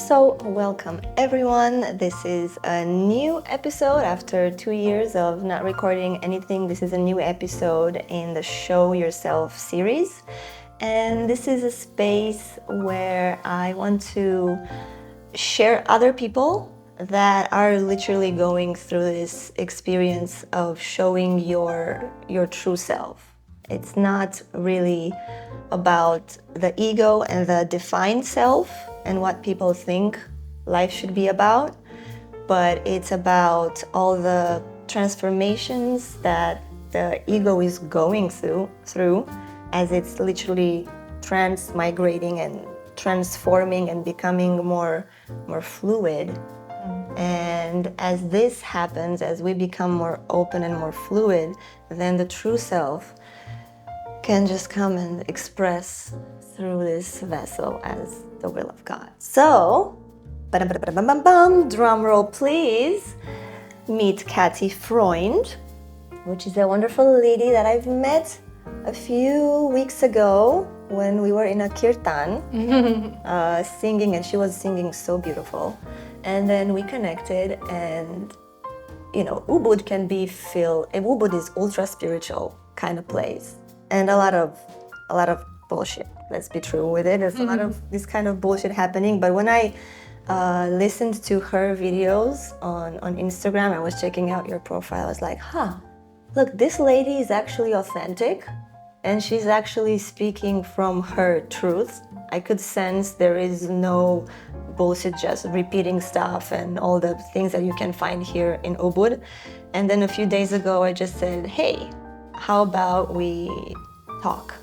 So welcome everyone. This is a new episode after 2 years of not recording anything. This is a new episode in the Show Yourself series. And this is a space where I want to share other people that are literally going through this experience of showing your true self. It's not really about the ego and the defined self and what people think life should be about, but it's about all the transformations that the ego is going through as it's literally transmigrating and transforming and becoming more fluid. And as this happens, as we become more open and more fluid, then the true self can just come and express through this vessel as the will of God. So, drum roll please, meet Catie Freund, which is a wonderful lady that I've met a few weeks ago when we were in a kirtan singing, and she was singing so beautiful. And then we connected, and Ubud can be Ubud is ultra spiritual kind of place. And a lot of bullshit. Let's be true with it. There's a lot of this kind of bullshit happening. But when I listened to her videos on Instagram, I was checking out your profile. I was like, look, this lady is actually authentic, and she's actually speaking from her truth. I could sense there is no bullshit, just repeating stuff and all the things that you can find here in Ubud. And then a few days ago, I just said, hey, how about we talk?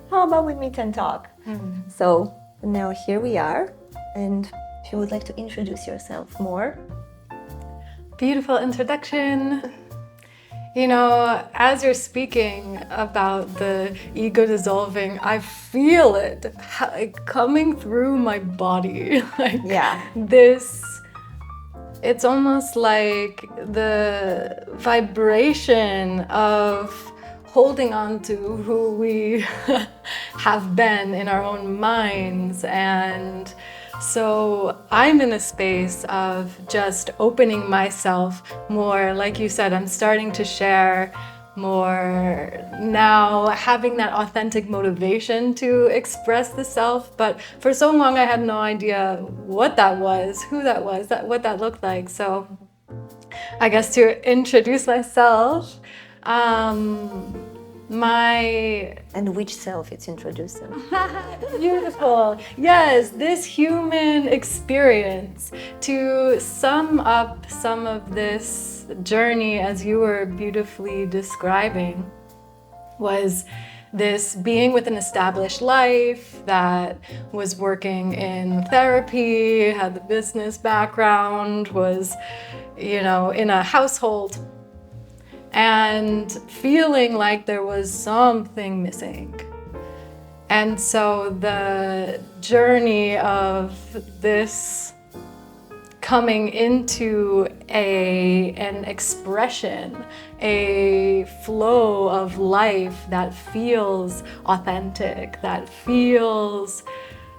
How about we meet and talk? So now here we are, and if you would like to introduce yourself more. Beautiful introduction. As you're speaking about the ego dissolving, I feel it coming through my body. It's almost like the vibration of holding on to who we have been in our own minds. And so I'm in a space of just opening myself more. Like you said, I'm starting to share more now, having that authentic motivation to express the self. But for so long, I had no idea what that was, who that was, what that looked like. So I guess to introduce myself, and which self it's introducing. Beautiful. Yes, this human experience. To sum up some of this journey, as you were beautifully describing, was this being with an established life that was working in therapy, had the business background, was, in a household, and feeling like there was something missing. And so the journey of this coming into an expression, a flow of life that feels authentic, that feels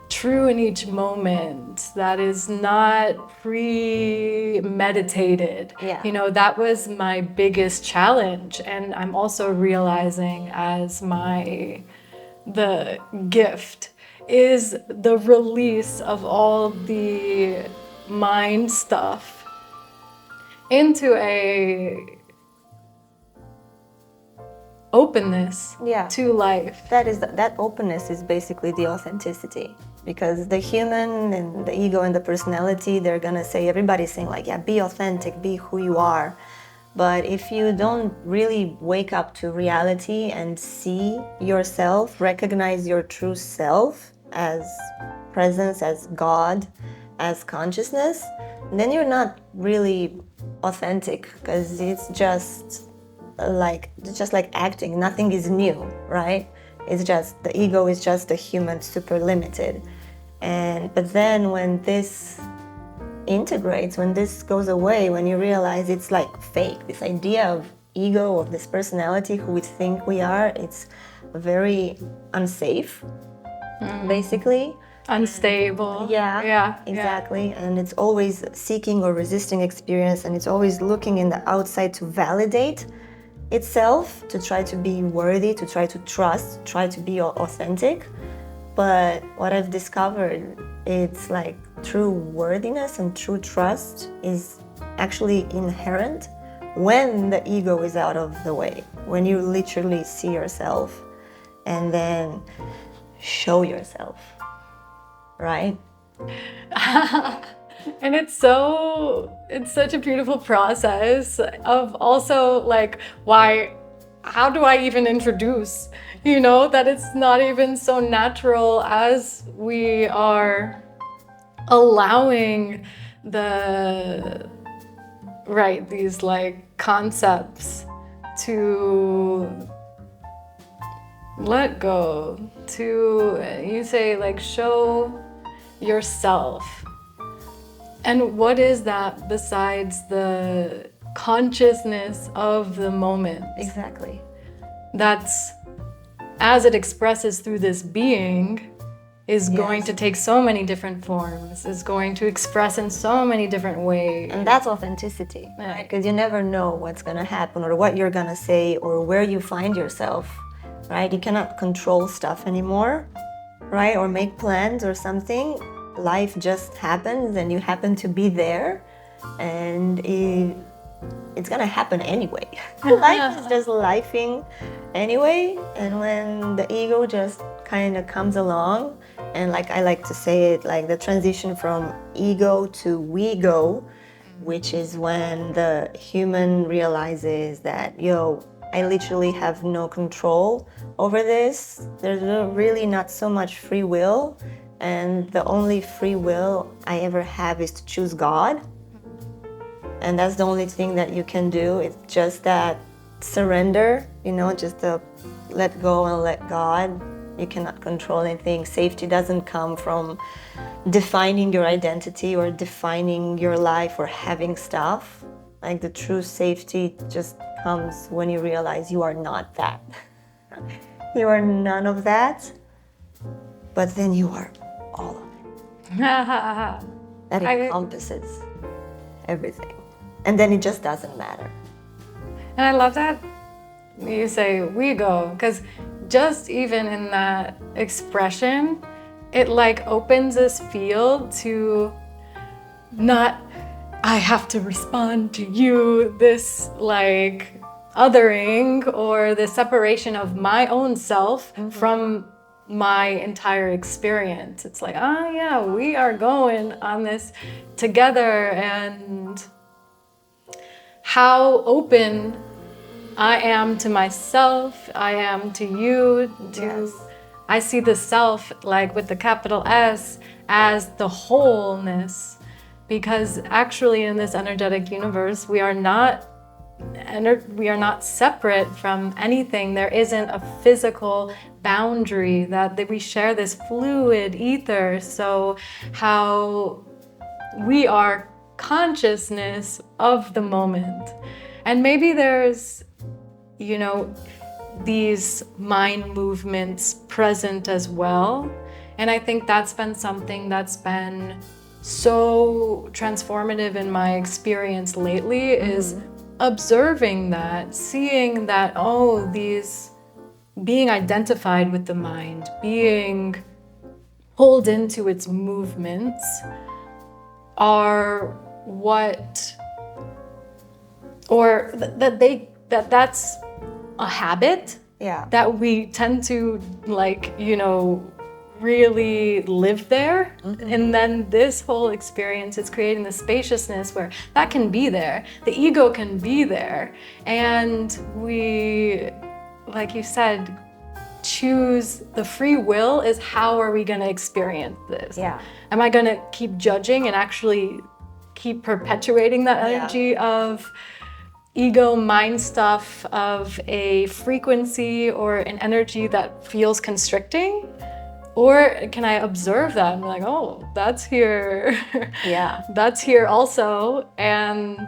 true in each moment, that is not premeditated. That was my biggest challenge. And I'm also realizing as the gift is the release of all the mind stuff into a openness to life. That openness is basically the authenticity, because the human and the ego and the personality, they're gonna say, everybody's saying be authentic, be who you are. But if you don't really wake up to reality and see yourself, recognize your true self as presence, as God, as consciousness, then you're not really authentic, because it's just like acting. Nothing is new, right? It's just the ego is just a human, super limited. But then when this integrates, when this goes away, when you realize it's like fake, this idea of ego, of this personality who we think we are, it's very unsafe, basically. unstable. Yeah, exactly. And it's always seeking or resisting experience, and it's always looking in the outside to validate itself, to try to be worthy, to try to trust, try to be authentic. But what I've discovered, it's like true worthiness and true trust is actually inherent when the ego is out of the way, when you literally see yourself and then show yourself, right? And it's such a beautiful process of also like, how do I even introduce, that it's not even so natural as we are allowing these like concepts to let go, to, you say, like, show yourself. And what is that besides the consciousness of the moment? Exactly. That's, as it expresses through this being, is going to take so many different forms, is going to express in so many different ways. And that's authenticity, right? Because you never know what's going to happen or what you're going to say or where you find yourself, right? You cannot control stuff anymore, right? Or make plans or something. Life just happens and you happen to be there, and it's going to happen anyway. Life is just lifing anyway, and when the ego just kind of comes along, and like I like to say it, like the transition from ego to we go, which is when the human realizes that, I literally have no control over this. There's really not so much free will, and the only free will I ever have is to choose God. And that's the only thing that you can do. It's just that surrender, just to let go and let God. You cannot control anything. Safety doesn't come from defining your identity or defining your life or having stuff. Like the true safety just comes when you realize you are not that. You are none of that, but then you are all of it. That encompasses everything. And then it just doesn't matter. And I love that you say we go, because just even in that expression, it like opens this field to not, I have to respond to you, this like othering or the separation of my own self from my entire experience. It's like, we are going on this together, and how open I am to myself, I am to you, I see the self, like with the capital S, as the wholeness, because actually in this energetic universe, we are not separate from anything. There isn't a physical boundary that we share this fluid ether. So how we are consciousness of the moment. And maybe there's, these mind movements present as well. And I think that's been something that's been so transformative in my experience lately, is observing that, seeing that, these being identified with the mind, being pulled into its movements are what, or that's a habit that we tend to really live there. And then this whole experience is creating the spaciousness where that can be there, the ego can be there, and we, like you said, choose. The free will is, how are we going to experience this? Am I going to keep judging and actually keep perpetuating that energy of ego mind stuff, of a frequency or an energy that feels constricting? Or can I observe that and be like, that's here. That's here also. And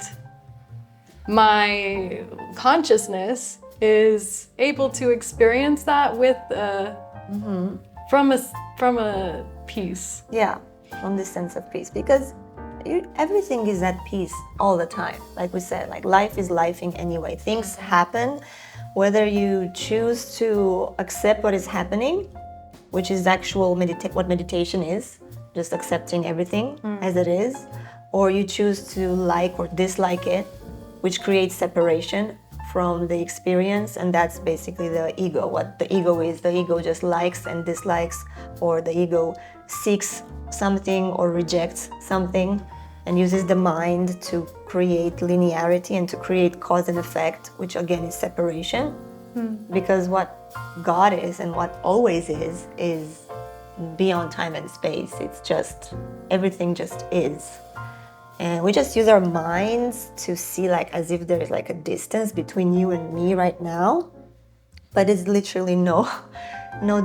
my consciousness is able to experience that with from a peace. Yeah, from this sense of peace, because everything is at peace all the time. Like we said, like life is lifing anyway. Things happen, whether you choose to accept what is happening, which is actual what meditation is, just accepting everything as it is, or you choose to like or dislike it, which creates separation from the experience, and that's basically the ego. What the ego is, the ego just likes and dislikes, or the ego seeks something or rejects something and uses the mind to create linearity and to create cause and effect, which again is separation. Because what God is and what always is beyond time and space. It's just, everything just is. And we just use our minds to see like as if there's like a distance between you and me right now. But it's literally no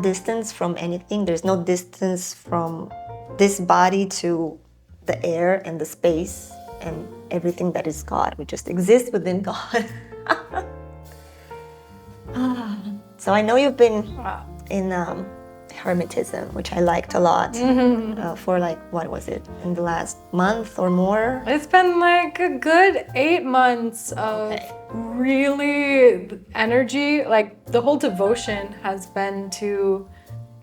distance from anything. There's no distance from this body to the air and the space and everything that is God. We just exist within God. So I know you've been in Hermetism, which I liked a lot, for like, what was it, in the last month or more? It's been like a good 8 months of really energy. Like the whole devotion has been to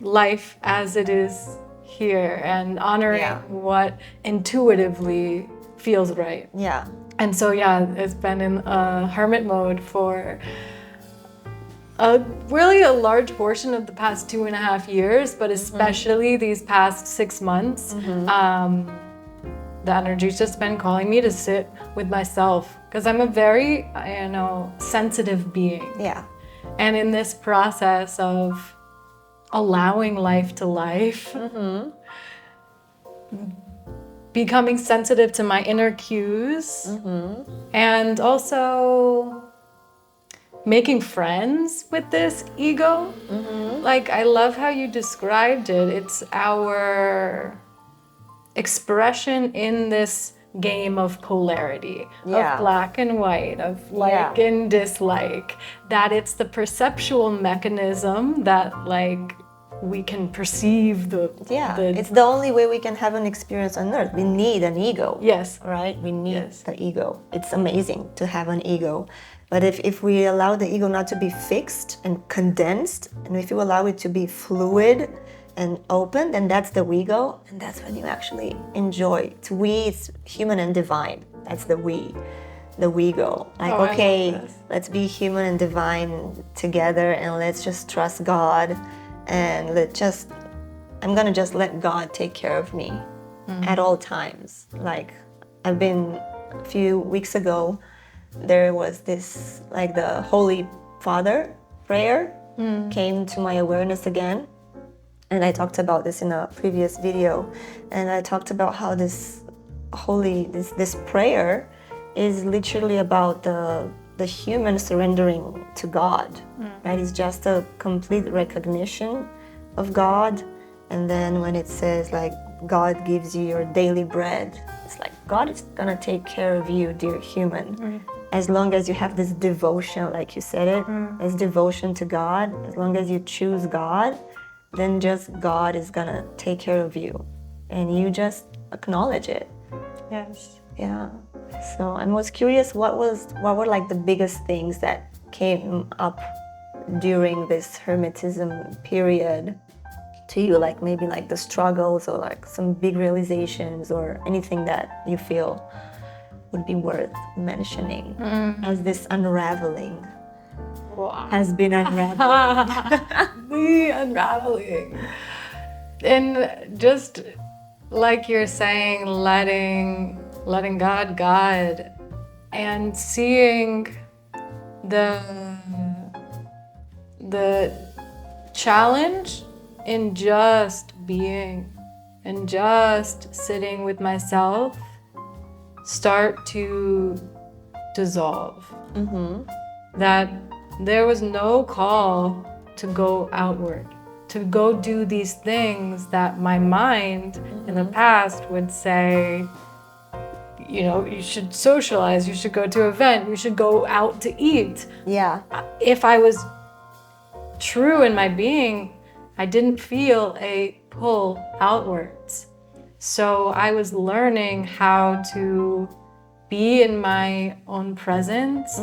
life as it is here and honoring what intuitively feels right. Yeah. And so it's been in hermit mode for really a large portion of the past 2.5 years, but especially these past 6 months, the energy's just been calling me to sit with myself, because I'm a very, sensitive being. Yeah. And in this process of allowing life to life, becoming sensitive to my inner cues, and also making friends with this ego. Like, I love how you described it. It's our expression in this game of polarity, of black and white, of like and dislike, that it's the perceptual mechanism that like we can perceive the it's the only way we can have an experience on earth. We need an ego. Yes. Right? We need the ego. It's amazing to have an ego. But if we allow the ego not to be fixed and condensed, and if you allow it to be fluid and open, then that's the we-go, and that's when you actually enjoy. It's we, it's human and divine. That's the we-go. Like, okay, let's be human and divine together, and let's just trust God, and I'm gonna just let God take care of me at all times. Like, a few weeks ago, there was this, like, the Holy Father prayer came to my awareness again. And I talked about this in a previous video. And I talked about how this prayer is literally about the human surrendering to God. Right? It's just a complete recognition of God. And then when it says, like, God gives you your daily bread, it's like, God is gonna take care of you, dear human. As long as you have this devotion, like you said it, this devotion to God, as long as you choose God, then just God is gonna take care of you. And you just acknowledge it. Yes. Yeah. So I was curious, what were like the biggest things that came up during this Hermetism period to you, like maybe like the struggles or like some big realizations or anything that you feel would be worth mentioning as this unraveling has been unraveled. The unraveling. And just like you're saying, letting God and seeing the challenge in just being and just sitting with myself start to dissolve. That there was no call to go outward, to go do these things that my mind in the past would say, you should socialize, you should go to an event, you should go out to eat. Yeah. If I was true in my being, I didn't feel a pull outwards. So I was learning how to be in my own presence,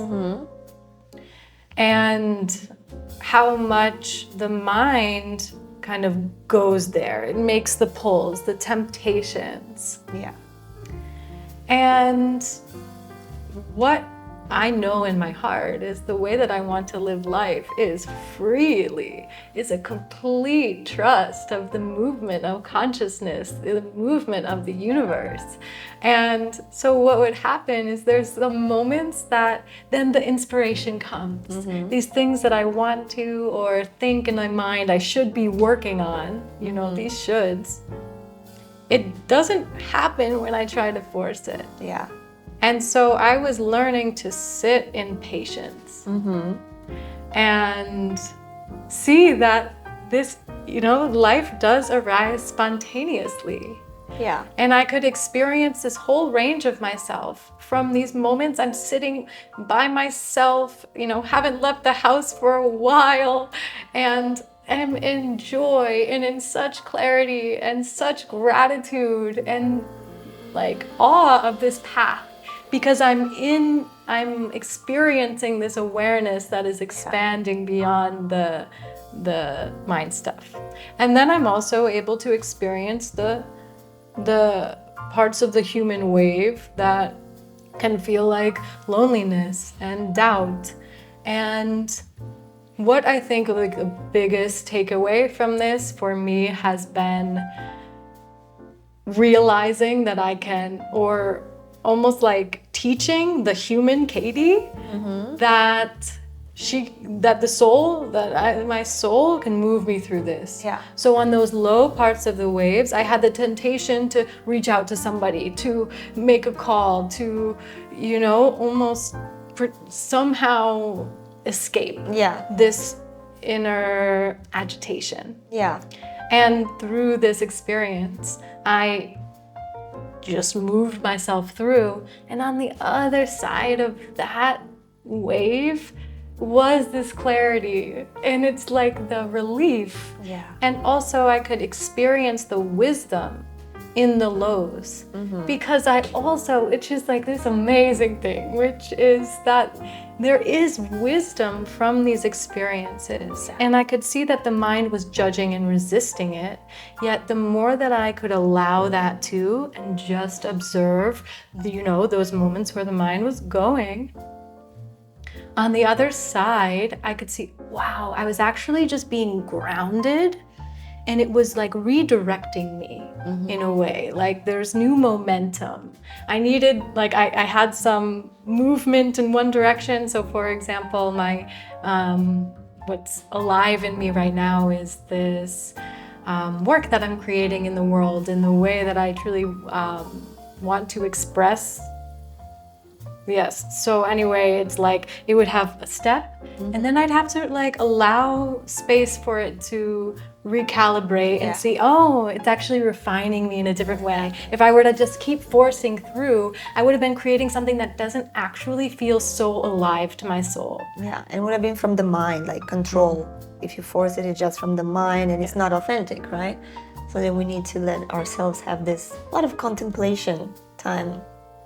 and how much the mind kind of goes there. It makes the pulls, the temptations. Yeah. And what I know in my heart is the way that I want to live life is freely, is a complete trust of the movement of consciousness, the movement of the universe. And so what would happen is there's the moments that then the inspiration comes. These things that I want to or think in my mind I should be working on, you know, these shoulds. It doesn't happen when I try to force it. Yeah. And so I was learning to sit in patience and see that this, you know, life does arise spontaneously. Yeah. And I could experience this whole range of myself from these moments I'm sitting by myself, you know, haven't left the house for a while, and am in joy and in such clarity and such gratitude and like awe of this path. Because I'm experiencing this awareness that is expanding beyond the mind stuff. And then I'm also able to experience the parts of the human wave that can feel like loneliness and doubt. And what I think like the biggest takeaway from this for me has been realizing that I can, or almost like teaching the human Catie that my soul can move me through this. Yeah. So on those low parts of the waves, I had the temptation to reach out to somebody, to make a call, to, you know, almost somehow escape this inner agitation. Yeah. And through this experience, I just moved myself through, and on the other side of that wave was this clarity, and it's like the relief. Yeah. And also I could experience the wisdom in the lows, because it's just like this amazing thing, which is that there is wisdom from these experiences. And I could see that the mind was judging and resisting it, yet the more that I could allow that to and just observe, you know, those moments where the mind was going, on the other side, I could see, wow, I was actually just being grounded, and it was like redirecting me in a way. Like there's new momentum. I needed, like I had some movement in one direction. So for example, my what's alive in me right now is this work that I'm creating in the world in the way that I truly want to express. Yes. So anyway, it's like it would have a step, and then I'd have to like allow space for it to recalibrate and see, oh, it's actually refining me in a different way. If I were to just keep forcing through, I would have been creating something that doesn't actually feel so alive to my soul. Yeah, and it would have been from the mind, like control. If you force it, it's just from the mind, and it's not authentic, right? So then we need to let ourselves have this lot of contemplation time.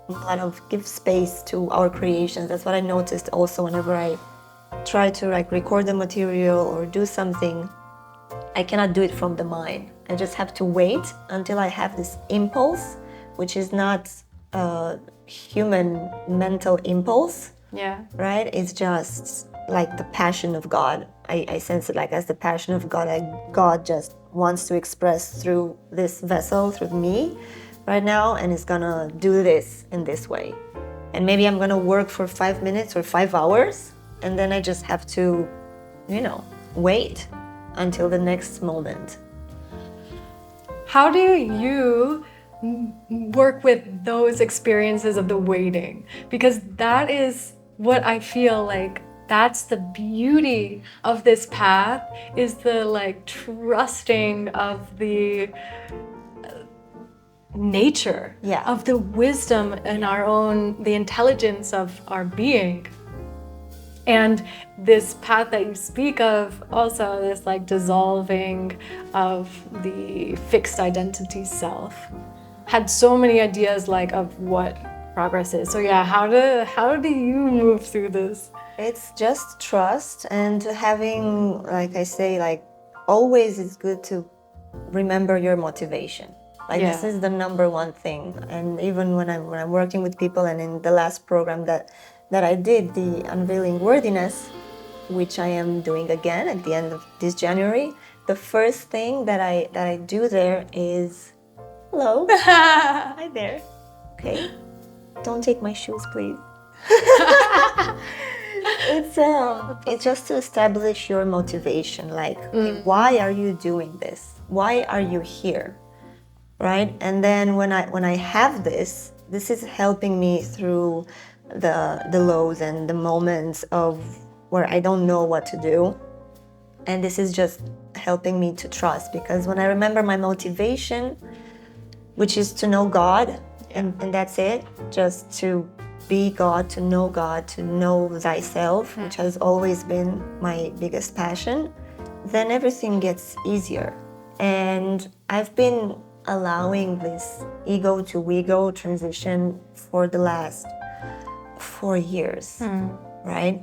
A lot of give space to our creations. That's what I noticed also whenever I try to like record the material or do something. I cannot do it from the mind. I just have to wait until I have this impulse, which is not a human mental impulse. Yeah. Right? It's just like the passion of God. I sense it like as the passion of God. Like God just wants to express through this vessel, through me right now, and it's gonna do this in this way. And maybe I'm gonna work for 5 minutes or 5 hours, and then I just have to, you know, wait until the next moment. How do you work with those experiences of the waiting? Because that is what I feel like, that's the beauty of this path, is the like trusting of the nature, of the wisdom in our own, the intelligence of our being. And this path that you speak of, also this like dissolving of the fixed identity self, had so many ideas like of what progress is. So yeah, how do you move through this? It's just trust and having, like I say, like always it's good to remember your motivation. Like this is the number one thing. And even when I'm working with people, and in the last program that I did, the Unveiling Worthiness, which I am doing again at the end of this January, the first thing that I do there is, hello, hi there, okay, don't take my shoes, please. It's just to establish your motivation, like why are you doing this? Why are you here? Right? And then when I have this is helping me through the lows and the moments of where I don't know what to do. And this is just helping me to trust, because when I remember my motivation, which is to know God, and that's it, just to be God, to know thyself, which has always been my biggest passion, then everything gets easier. And I've been allowing this ego to we-go transition for the last 4 years, right?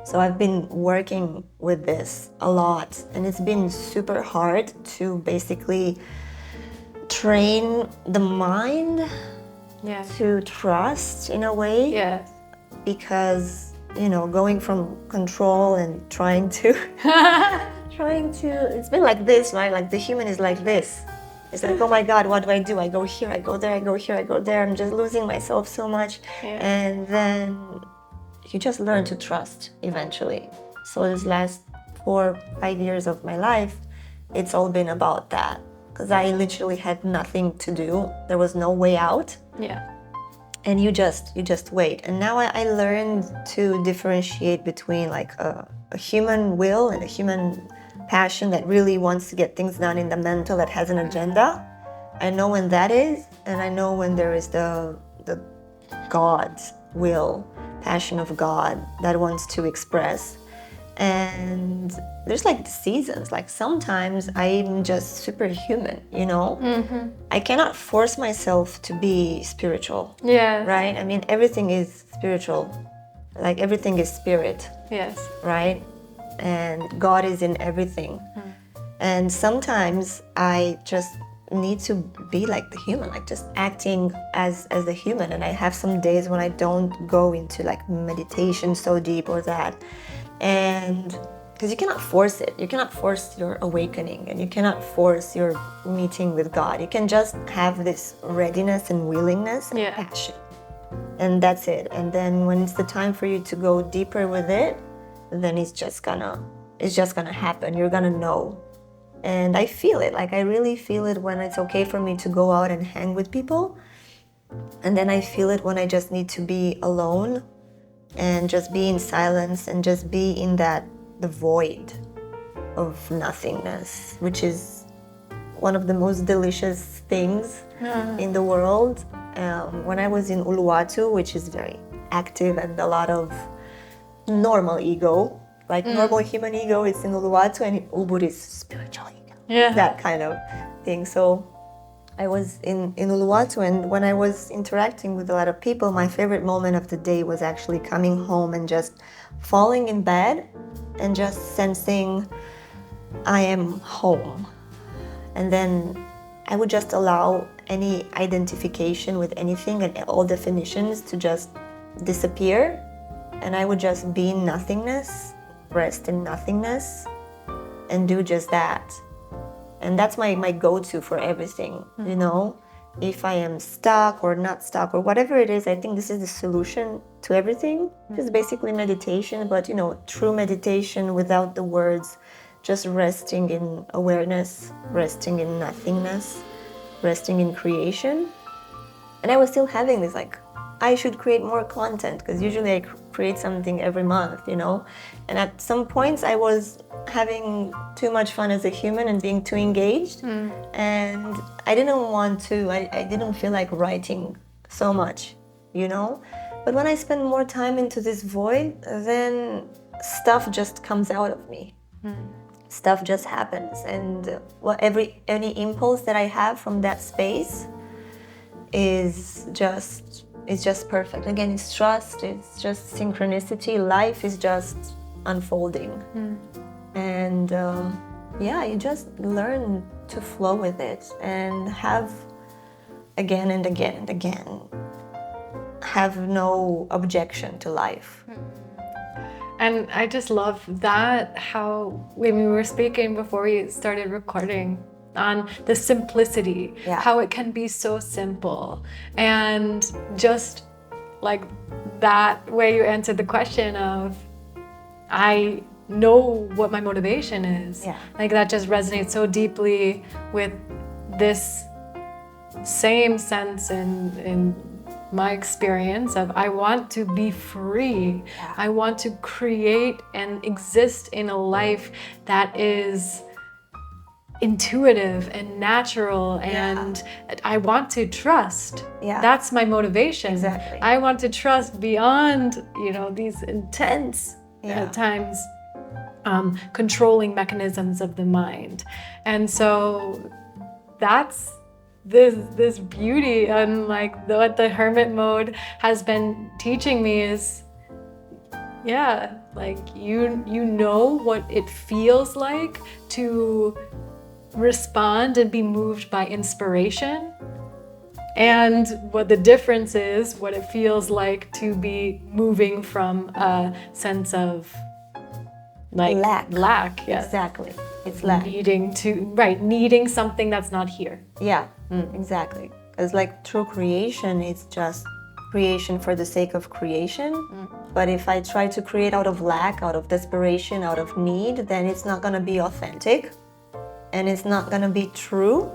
So I've been working with this a lot, and it's been super hard to basically train the mind to trust in a way. Yes. Because, going from control and trying to, it's been like this, right? Like the human is like this. It's like, oh my God, what do? I go here, I go there, I go here, I go there. I'm just losing myself so much. And then you just learn to trust eventually. So this last 4-5 years of my life, it's all been about that. Because I literally had nothing to do. There was no way out. Yeah. And you just wait. And now I learned to differentiate between like a human will and a human passion that really wants to get things done in the mental, that has an agenda. I know when that is, and I know when there is the God's will, passion of God that wants to express. And there's like the seasons, like sometimes I'm just superhuman, I cannot force myself to be spiritual. Yes. Right? I mean, everything is spiritual, like everything is spirit. Yes. Right? And God is in everything. And sometimes I just need to be like the human, like just acting as the human. And I have some days when I don't go into like meditation so deep or that. And because you cannot force it, you cannot force your awakening, and you cannot force your meeting with God. You can just have this readiness and willingness and passion, and that's it. And then when it's the time for you to go deeper with it, then it's just gonna happen. You're gonna know. And I feel it, like I really feel it when it's okay for me to go out and hang with people, and then I feel it when I just need to be alone and just be in silence and just be in the void of nothingness, which is one of the most delicious things in the world. When I was in Uluwatu, which is very active and a lot of normal ego, like normal human ego, it's in Uluwatu, and in Ubud is spiritual ego, that kind of thing. So I was in Uluwatu, and when I was interacting with a lot of people, my favorite moment of the day was actually coming home and just falling in bed and just sensing I am home. And then I would just allow any identification with anything and all definitions to just disappear. And I would just be in nothingness, rest in nothingness, and do just that. And that's my go-to for everything, If I am stuck or not stuck or whatever it is, I think this is the solution to everything. It's basically meditation, but, true meditation without the words, just resting in awareness, resting in nothingness, resting in creation. And I was still having this, like, I should create more content, because usually I create something every month, And at some points I was having too much fun as a human and being too engaged. And I didn't want to, I didn't feel like writing so much, But when I spend more time into this void, then stuff just comes out of me. Stuff just happens, and any impulse that I have from that space is just perfect. Again, it's trust, it's just synchronicity. Life is just unfolding. And you just learn to flow with it and have again and again and again have no objection to life. And I just love that, how when we were speaking before we started recording on the simplicity, how it can be so simple. And just like that way you answered the question of, I know what my motivation is. Like that just resonates so deeply with this same sense in my experience of I want to be free. I want to create and exist in a life that is intuitive and natural, and I want to trust. That's my motivation. Exactly. I want to trust beyond, these intense at times controlling mechanisms of the mind. And so that's this beauty, and like what the hermit mode has been teaching me is, like you know what it feels like to respond and be moved by inspiration, and what the difference is, what it feels like to be moving from a sense of like lack. Exactly. It's lack. Needing something that's not here. Exactly. Because like true creation, it's just creation for the sake of creation. But if I try to create out of lack, out of desperation, out of need, then it's not gonna be authentic, and it's not gonna be true,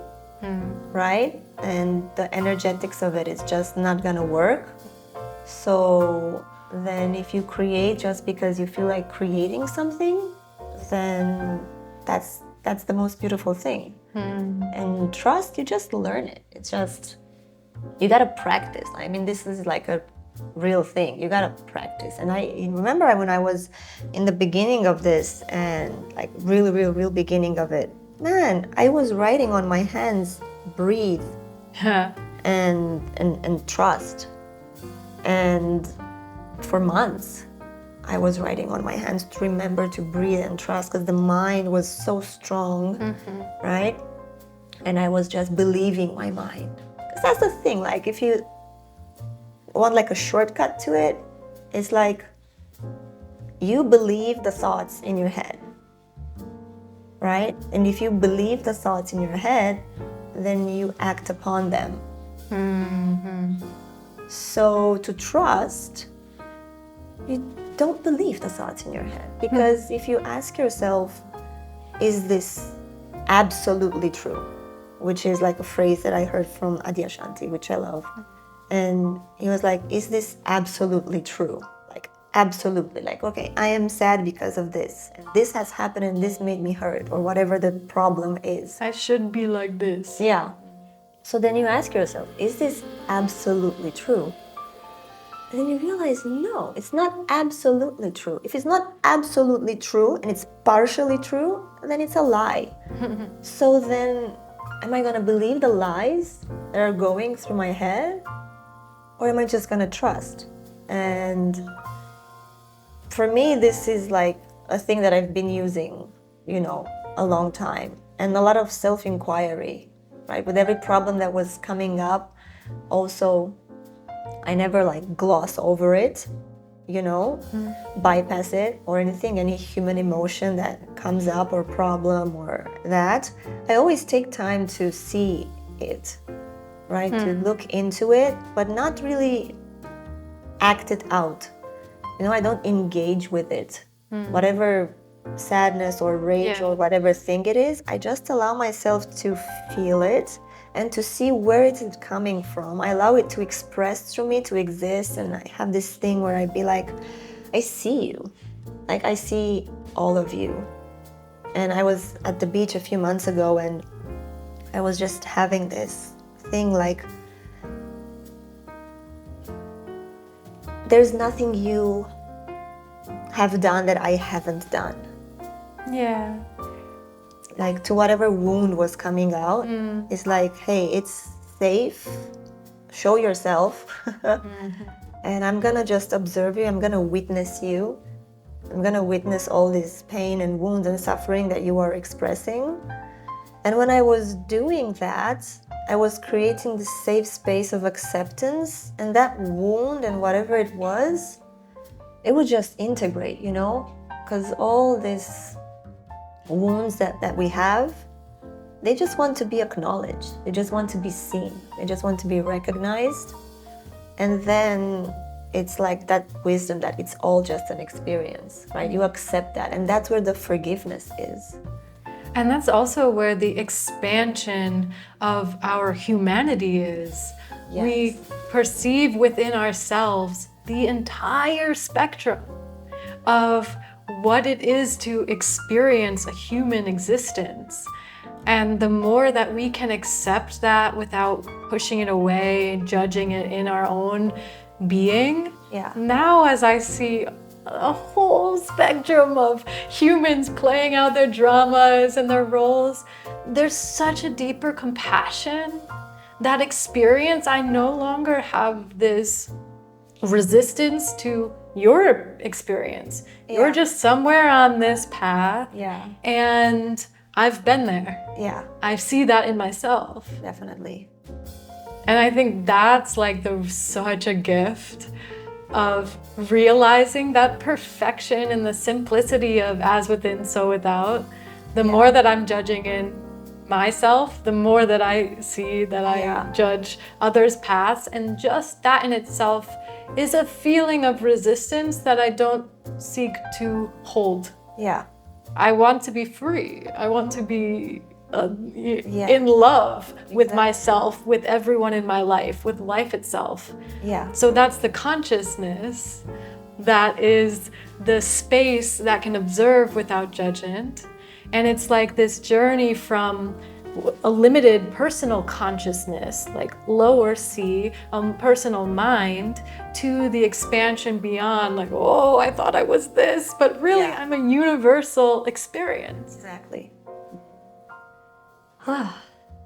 right? And the energetics of it is just not gonna work. So then if you create just because you feel like creating something, then that's the most beautiful thing. And trust, you just learn it. It's just, you gotta practice. I mean, this is like a real thing. You gotta practice. And I remember when I was in the beginning of this, and like real beginning of it, man, I was writing on my hands, breathe and trust. And for months, I was writing on my hands to remember to breathe and trust, because the mind was so strong, right? And I was just believing my mind. Because that's the thing, like if you want like a shortcut to it, it's like you believe the thoughts in your head, right? And if you believe the thoughts in your head, then you act upon them. So to trust, you don't believe the thoughts in your head. Because if you ask yourself, is this absolutely true? Which is like a phrase that I heard from Adyashanti, which I love. And he was like, is this absolutely true? Like, absolutely. Like, okay, I am sad because of this. And this has happened and this made me hurt, or whatever the problem is. I should be like this. Yeah. So then you ask yourself, is this absolutely true? And then you realize, no, it's not absolutely true. If it's not absolutely true and it's partially true, then it's a lie. So then, am I gonna believe the lies that are going through my head? Or am I just gonna trust? And for me, this is like a thing that I've been using, a long time. And a lot of self-inquiry, right? With every problem that was coming up, also, I never like gloss over it, bypass it or anything, any human emotion that comes up or problem or that. I always take time to see it, right? To look into it, but not really act it out. I don't engage with it. Whatever sadness or rage or whatever thing it is, I just allow myself to feel it and to see where it is coming from. I allow it to express through me, to exist, and I have this thing where I be like, I see you. Like, I see all of you. And I was at the beach a few months ago, and I was just having this thing like, there's nothing you have done that I haven't done. Yeah. Like to whatever wound was coming out, it's like, hey, it's safe, show yourself. And I'm gonna just observe you, I'm gonna witness you. I'm gonna witness all this pain and wounds and suffering that you are expressing. And when I was doing that, I was creating this safe space of acceptance, and that wound and whatever it would just integrate, you know? Because all these wounds that we have, they just want to be acknowledged. They just want to be seen. They just want to be recognized. And then it's like that wisdom that it's all just an experience, right? You accept that. And that's where the forgiveness is. And that's also where the expansion of our humanity is. Yes. We perceive within ourselves the entire spectrum of what it is to experience a human existence. And the more that we can accept that without pushing it away, judging it in our own being, now as I see a whole spectrum of humans playing out their dramas and their roles, there's such a deeper compassion. That experience, I no longer have this resistance to your experience. You're just somewhere on this path. And I've been there. I see that in myself. Definitely. And I think that's like such a gift of realizing that perfection and the simplicity of as within, so without. The more that I'm judging in myself, the more that I see that I judge others' paths. And just that in itself is a feeling of resistance that I don't seek to hold. I want to be free. I want to be in love with myself, with everyone in my life, with life itself. So that's the consciousness that is the space that can observe without judgment. And it's like this journey from a limited personal consciousness, like lower C, personal mind, to the expansion beyond, like, oh, I thought I was this, but really I'm a universal experience. Exactly.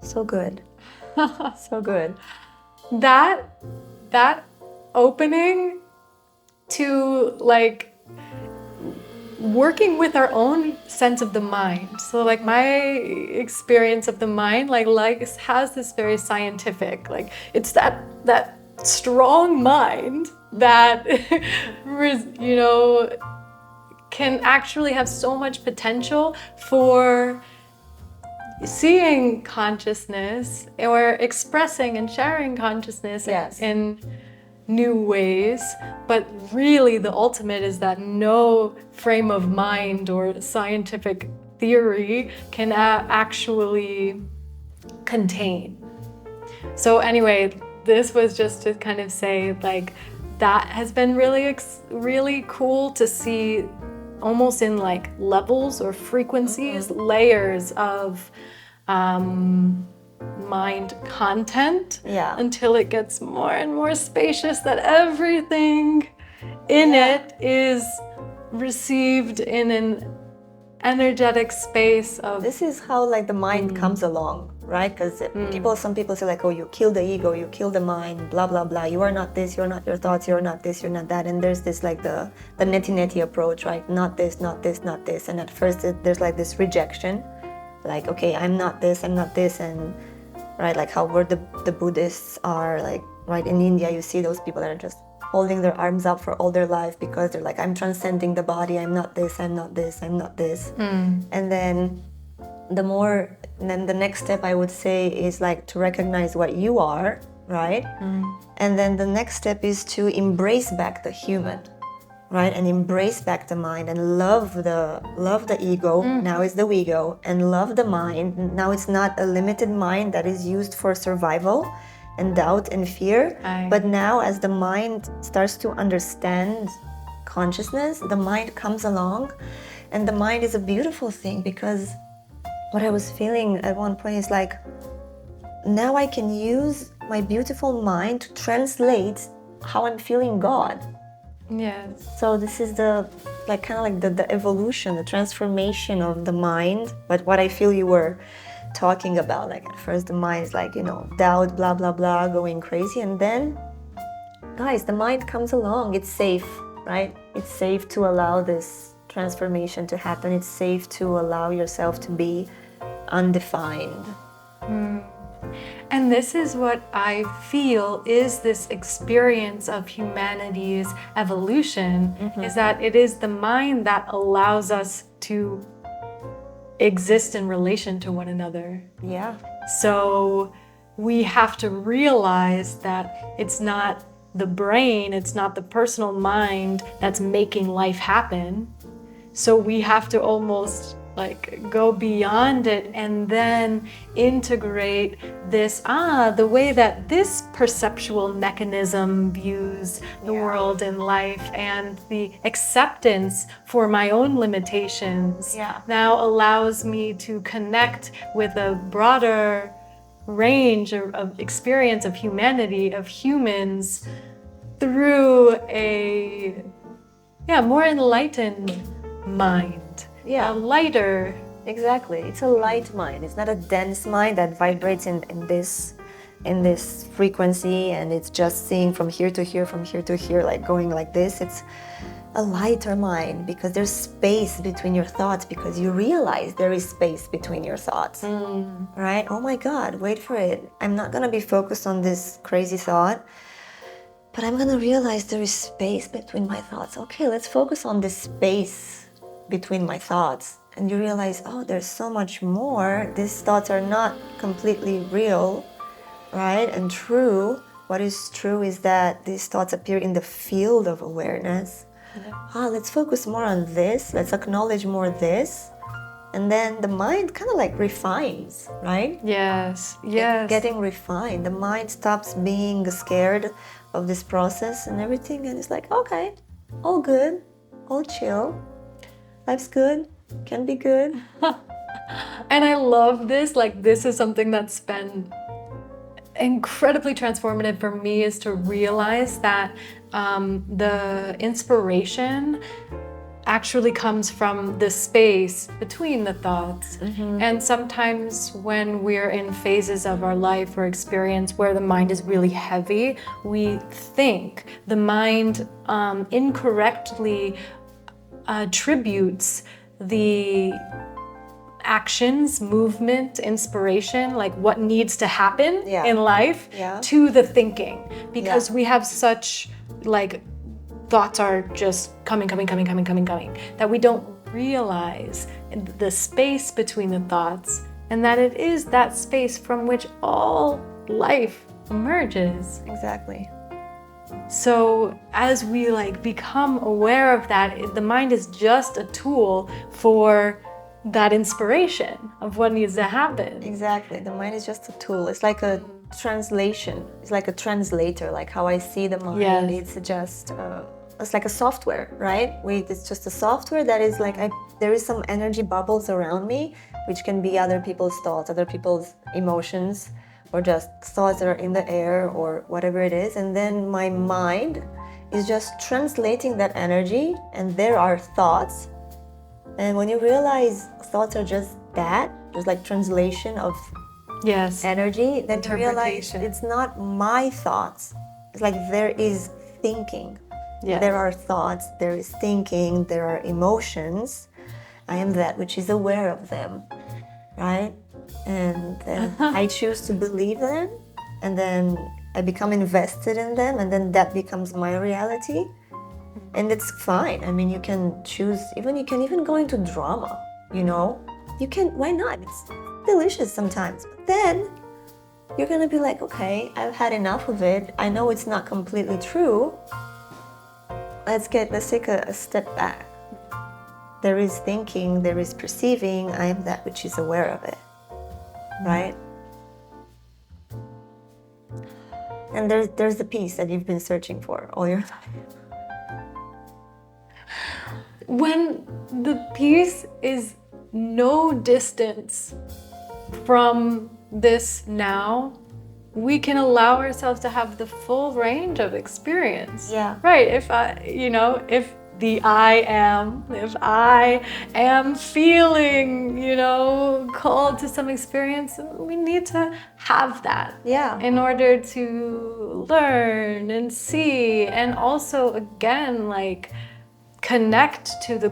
So good. So good. That opening to like working with our own sense of the mind. So like my experience of the mind, like has this very scientific, like it's that strong mind that, you know, can actually have so much potential for seeing consciousness or expressing and sharing consciousness in new ways. But really the ultimate is that no frame of mind or scientific theory can actually contain. So anyway, this was just to kind of say, like, that has been really cool to see, almost in like levels or frequencies, layers of mind content, until it gets more and more spacious, that everything in it is received in an energetic space of... This is how like the mind comes along, right? Because some people say like, oh, you kill the ego, you kill the mind, blah, blah, blah. You are not this, you're not your thoughts, you're not this, you're not that. And there's this like the neti approach, right? Not this, not this, not this. And at first there's like this rejection, like, okay, I'm not this, I'm not this. And right, like how where the Buddhists are, like, right, in India, you see those people that are just holding their arms up for all their life because they're like, I'm transcending the body, I'm not this, I'm not this, I'm not this. And then the next step I would say is like to recognize what you are, right? And then the next step is to embrace back the human, right? And embrace back the mind and love the ego. Now it's the ego, and love the mind. Now it's not a limited mind that is used for survival and doubt and fear. But now as the mind starts to understand consciousness, the mind comes along, and the mind is a beautiful thing, because what I was feeling at one point is like, now I can use my beautiful mind to translate how I'm feeling God. Yes. So this is the the evolution, the transformation of the mind. But what I feel you were talking about, like at first the mind is like, doubt, blah, blah, blah, going crazy. And then, guys, the mind comes along. It's safe, right? It's safe to allow this transformation to happen. It's safe to allow yourself to be undefined. And this is what I feel is this experience of humanity's evolution, is that it is the mind that allows us to exist in relation to one another. Yeah. So we have to realize that it's not the brain, it's not the personal mind that's making life happen. So we have to almost go beyond it and then integrate this, the way that this perceptual mechanism views the world and life, and the acceptance for my own limitations now allows me to connect with a broader range of experience of humanity, of humans, through a more enlightened mind. A lighter. Exactly. It's a light mind. It's not a dense mind that vibrates in this frequency, and it's just seeing from here to here, from here to here, like going like this. It's a lighter mind because there's space between your thoughts, because you realize there is space between your thoughts. Right? Oh my God, wait for it. I'm not gonna be focused on this crazy thought, but I'm gonna realize there is space between my thoughts. Okay, let's focus on this space between my thoughts. And you realize, oh, there's so much more. These thoughts are not completely real, right? And true. What is true is that these thoughts appear in the field of awareness. Let's focus more on this. Let's acknowledge more this. And then the mind kind of refines, right? Yes. Getting refined. The mind stops being scared of this process and everything. And it's like, okay, all good, all chill. Life's good, can be good. And I love this. This is something that's been incredibly transformative for me, is to realize that the inspiration actually comes from the space between the thoughts. And sometimes when we're in phases of our life or experience where the mind is really heavy, we think the mind incorrectly attributes the actions, movement, inspiration, what needs to happen in life to the thinking, because we have such thoughts are just coming, that we don't realize the space between the thoughts, and that it is that space from which all life emerges. Exactly. So as we become aware of that, the mind is just a tool for that inspiration of what needs to happen. Exactly. The mind is just a tool. It's like a translation. It's like a translator, like how I see the mind. It's just it's like a software, right? It's just a software that is there is some energy bubbles around me, which can be other people's thoughts, other people's emotions, or just thoughts that are in the air or whatever it is. And then my mind is just translating that energy, and there are thoughts. And when you realize thoughts are just that, just translation of energy, then you realize it's not my thoughts. It's there is thinking. There are thoughts, there is thinking, there are emotions. I am that which is aware of them, right? And then I choose to believe them, and then I become invested in them, and then that becomes my reality. And it's fine. I mean, you can choose, you can even go into drama, You can, why not? It's delicious sometimes. But then you're gonna be like, okay, I've had enough of it. I know it's not completely true. Let's take a step back. There is thinking, there is perceiving. I am that which is aware of it. Right? And there's the peace that you've been searching for all your life. When the peace is no distance from this now, we can allow ourselves to have the full range of experience. Yeah. Right. If if I am feeling, called to some experience, we need to have that. Yeah. In order to learn and see, and also again, like, connect to the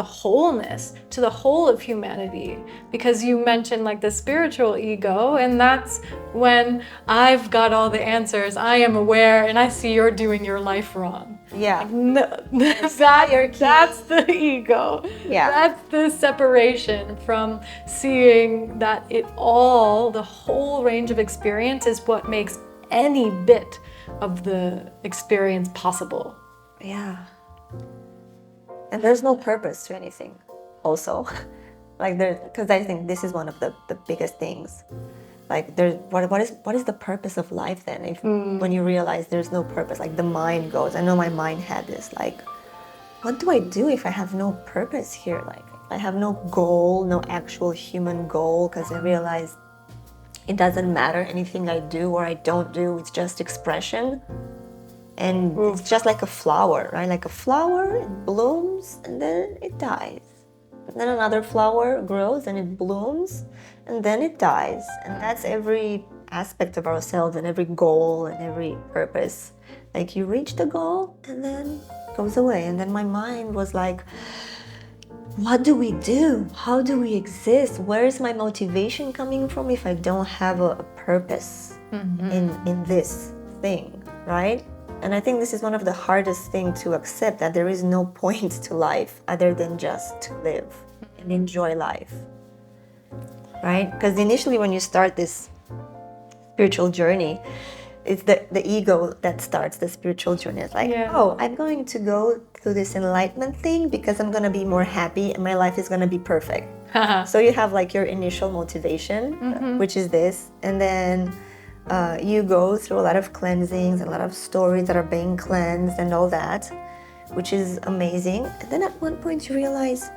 wholeness, to the whole of humanity. Because you mentioned like the spiritual ego, and that's when I've got all the answers, I am aware, and I see you're doing your life wrong. Yeah. No, that's the ego. Yeah. That's the separation from seeing that the whole range of experience is what makes any bit of the experience possible. Yeah. And there's no purpose to anything also. Like because I think this is one of the biggest things. Like what is the purpose of life then? If when you realize there's no purpose, like the mind goes. I know my mind had this, like, what do I do if I have no purpose here? Like I have no goal, no actual human goal, because I realized it doesn't matter anything I do or I don't do, it's just expression. And it's just like a flower, right? Like a flower, it blooms and then it dies. And then another flower grows and it blooms and then it dies. And that's every aspect of ourselves and every goal and every purpose. Like you reach the goal and then it goes away. And then my mind was like, what do we do? How do we exist? Where is my motivation coming from if I don't have a purpose in this thing, right? And I think this is one of the hardest things to accept, that there is no point to life other than just to live and enjoy life, right? Because initially when you start this spiritual journey, it's the ego that starts the spiritual journey. It's like, oh, I'm going to go through this enlightenment thing because I'm going to be more happy and my life is going to be perfect. So you have like your initial motivation, which is this, and then you go through a lot of cleansings, a lot of stories that are being cleansed and all that, which is amazing. And then at one point you realize,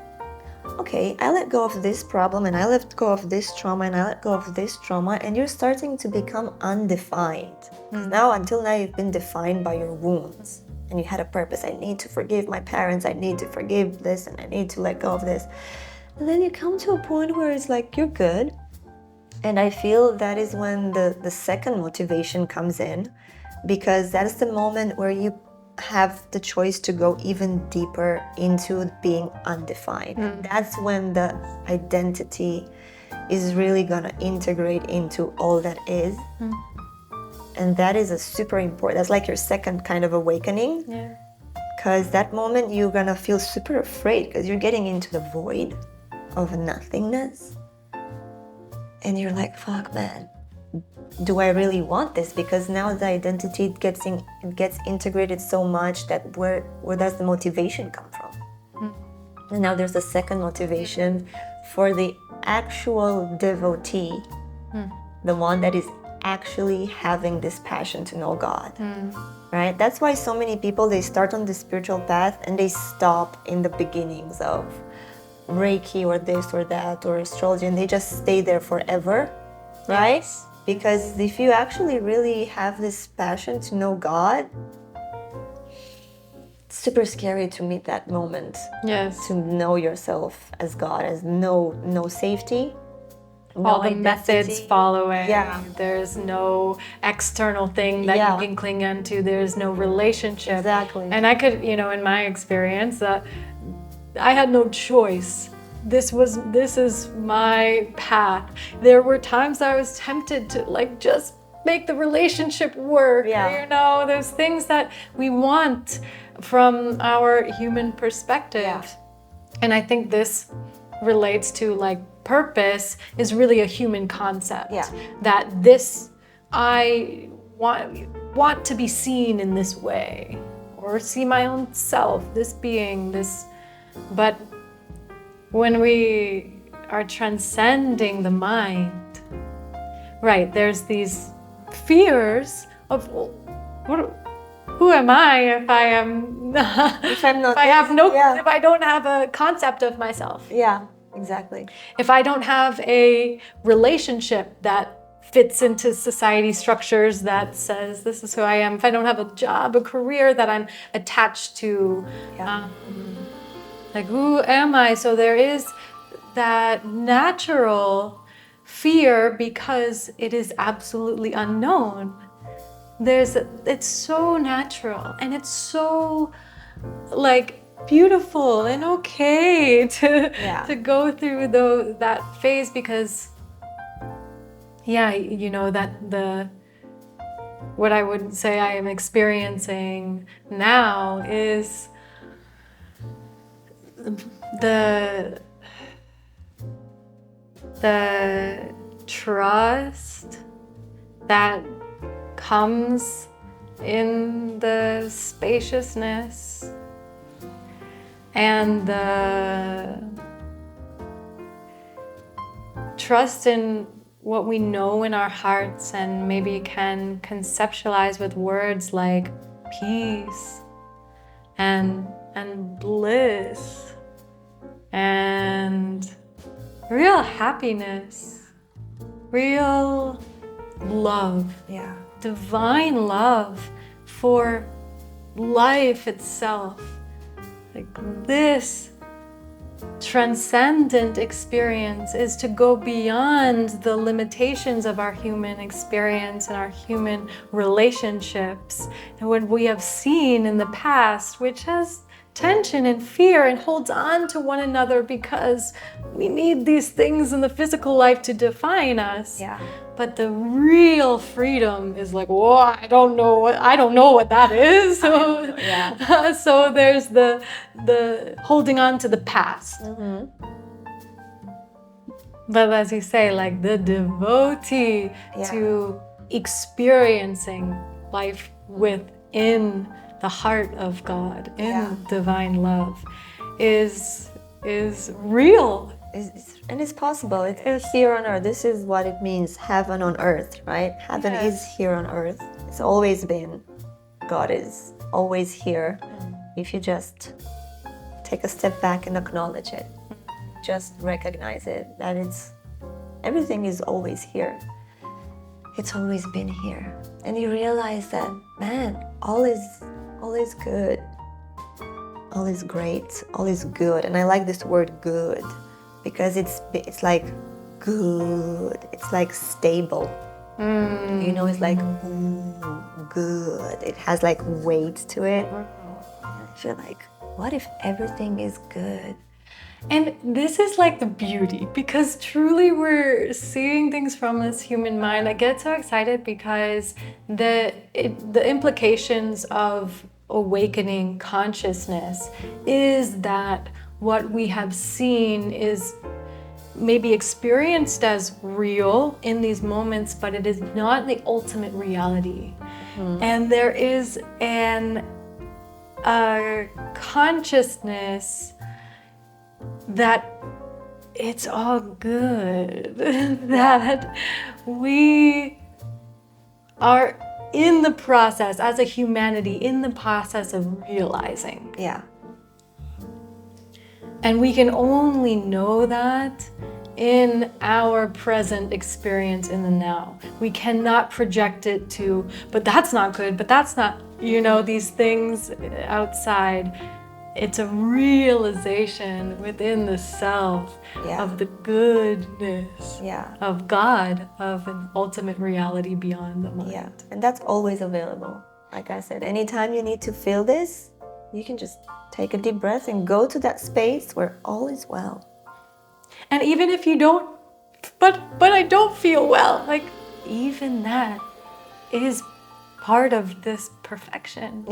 okay, I let go of this problem and I let go of this trauma and I let go of this trauma, and you're starting to become undefined. Now, until now, you've been defined by your wounds and you had a purpose. I need to forgive my parents, I need to forgive this, and I need to let go of this. And then you come to a point where it's like, you're good. And I feel that is when the second motivation comes in, because that's the moment where you have the choice to go even deeper into being undefined. That's when the identity is really gonna integrate into all that is. And that is a super important, that's like your second kind of awakening. Because that moment you're gonna feel super afraid because you're getting into the void of nothingness. And you're like, fuck, man, do I really want this? Because now the identity gets integrated so much that where does the motivation come from? And now there's a second motivation for the actual devotee, the one that is actually having this passion to know God, right? That's why so many people, they start on the spiritual path and they stop in the beginnings of Reiki or this or that or astrology, and they just stay there forever, right? Because if you actually really have this passion to know God, it's super scary to meet that moment. To know yourself as God, as no safety, all the methods following. There's no external thing that you can cling onto. There's no relationship. Exactly. And I could, in my experience, I had no choice. This is my path. There were times I was tempted to like just make the relationship work. There's things that we want from our human perspective. And I think this relates to like purpose is really a human concept. That I want to be seen in this way, or see my own self, this being, this. But when we are transcending the mind, right, there's these fears of, who am I if I am if I'm not, if I don't have a concept of myself. Exactly. If I don't have a relationship that fits into society structures that says this is who I am. If I don't have a job, a career that I'm attached to, like, who am I? So there is that natural fear because it is absolutely unknown. It's so natural and it's so like beautiful and okay to go through that phase because what I would say I am experiencing now is the trust that comes in the spaciousness and the trust in what we know in our hearts and maybe can conceptualize with words like peace and bliss and real happiness, real love, divine love for life itself. Like this transcendent experience is to go beyond the limitations of our human experience and our human relationships and what we have seen in the past, which has tension and fear and holds on to one another because we need these things in the physical life to define us. But the real freedom is like, whoa, I don't know what that is. So, so there's the holding on to the past. But as you say, like the devotee to experiencing life within the heart of God, in divine love, is real. And it's possible. It's here on earth. This is what it means, heaven on earth, right? Heaven is here on earth. It's always been. God is always here. If you just take a step back and acknowledge it, just recognize it, that everything is always here. It's always been here. And you realize that, man, all is good. All is great. All is good. And I like this word good, because it's like good, it's like stable, it's like good, it has like weight to it. I feel like, what if everything is good? And this is like the beauty, because truly we're seeing things from this human mind. I get so excited because the implications of awakening consciousness is that what we have seen is maybe experienced as real in these moments, but it is not the ultimate reality. And there is a consciousness that it's all good, that we are in the process, as a humanity, in the process of realizing. And we can only know that in our present experience in the now. We cannot project it to, but that's not good, but that's not, these things outside. It's a realization within the self of the goodness of God, of an ultimate reality beyond the mind. And that's always available. Like I said, anytime you need to feel this, you can just take a deep breath and go to that space where all is well. And even if you don't, but I don't feel well, like even that is part of this perfection.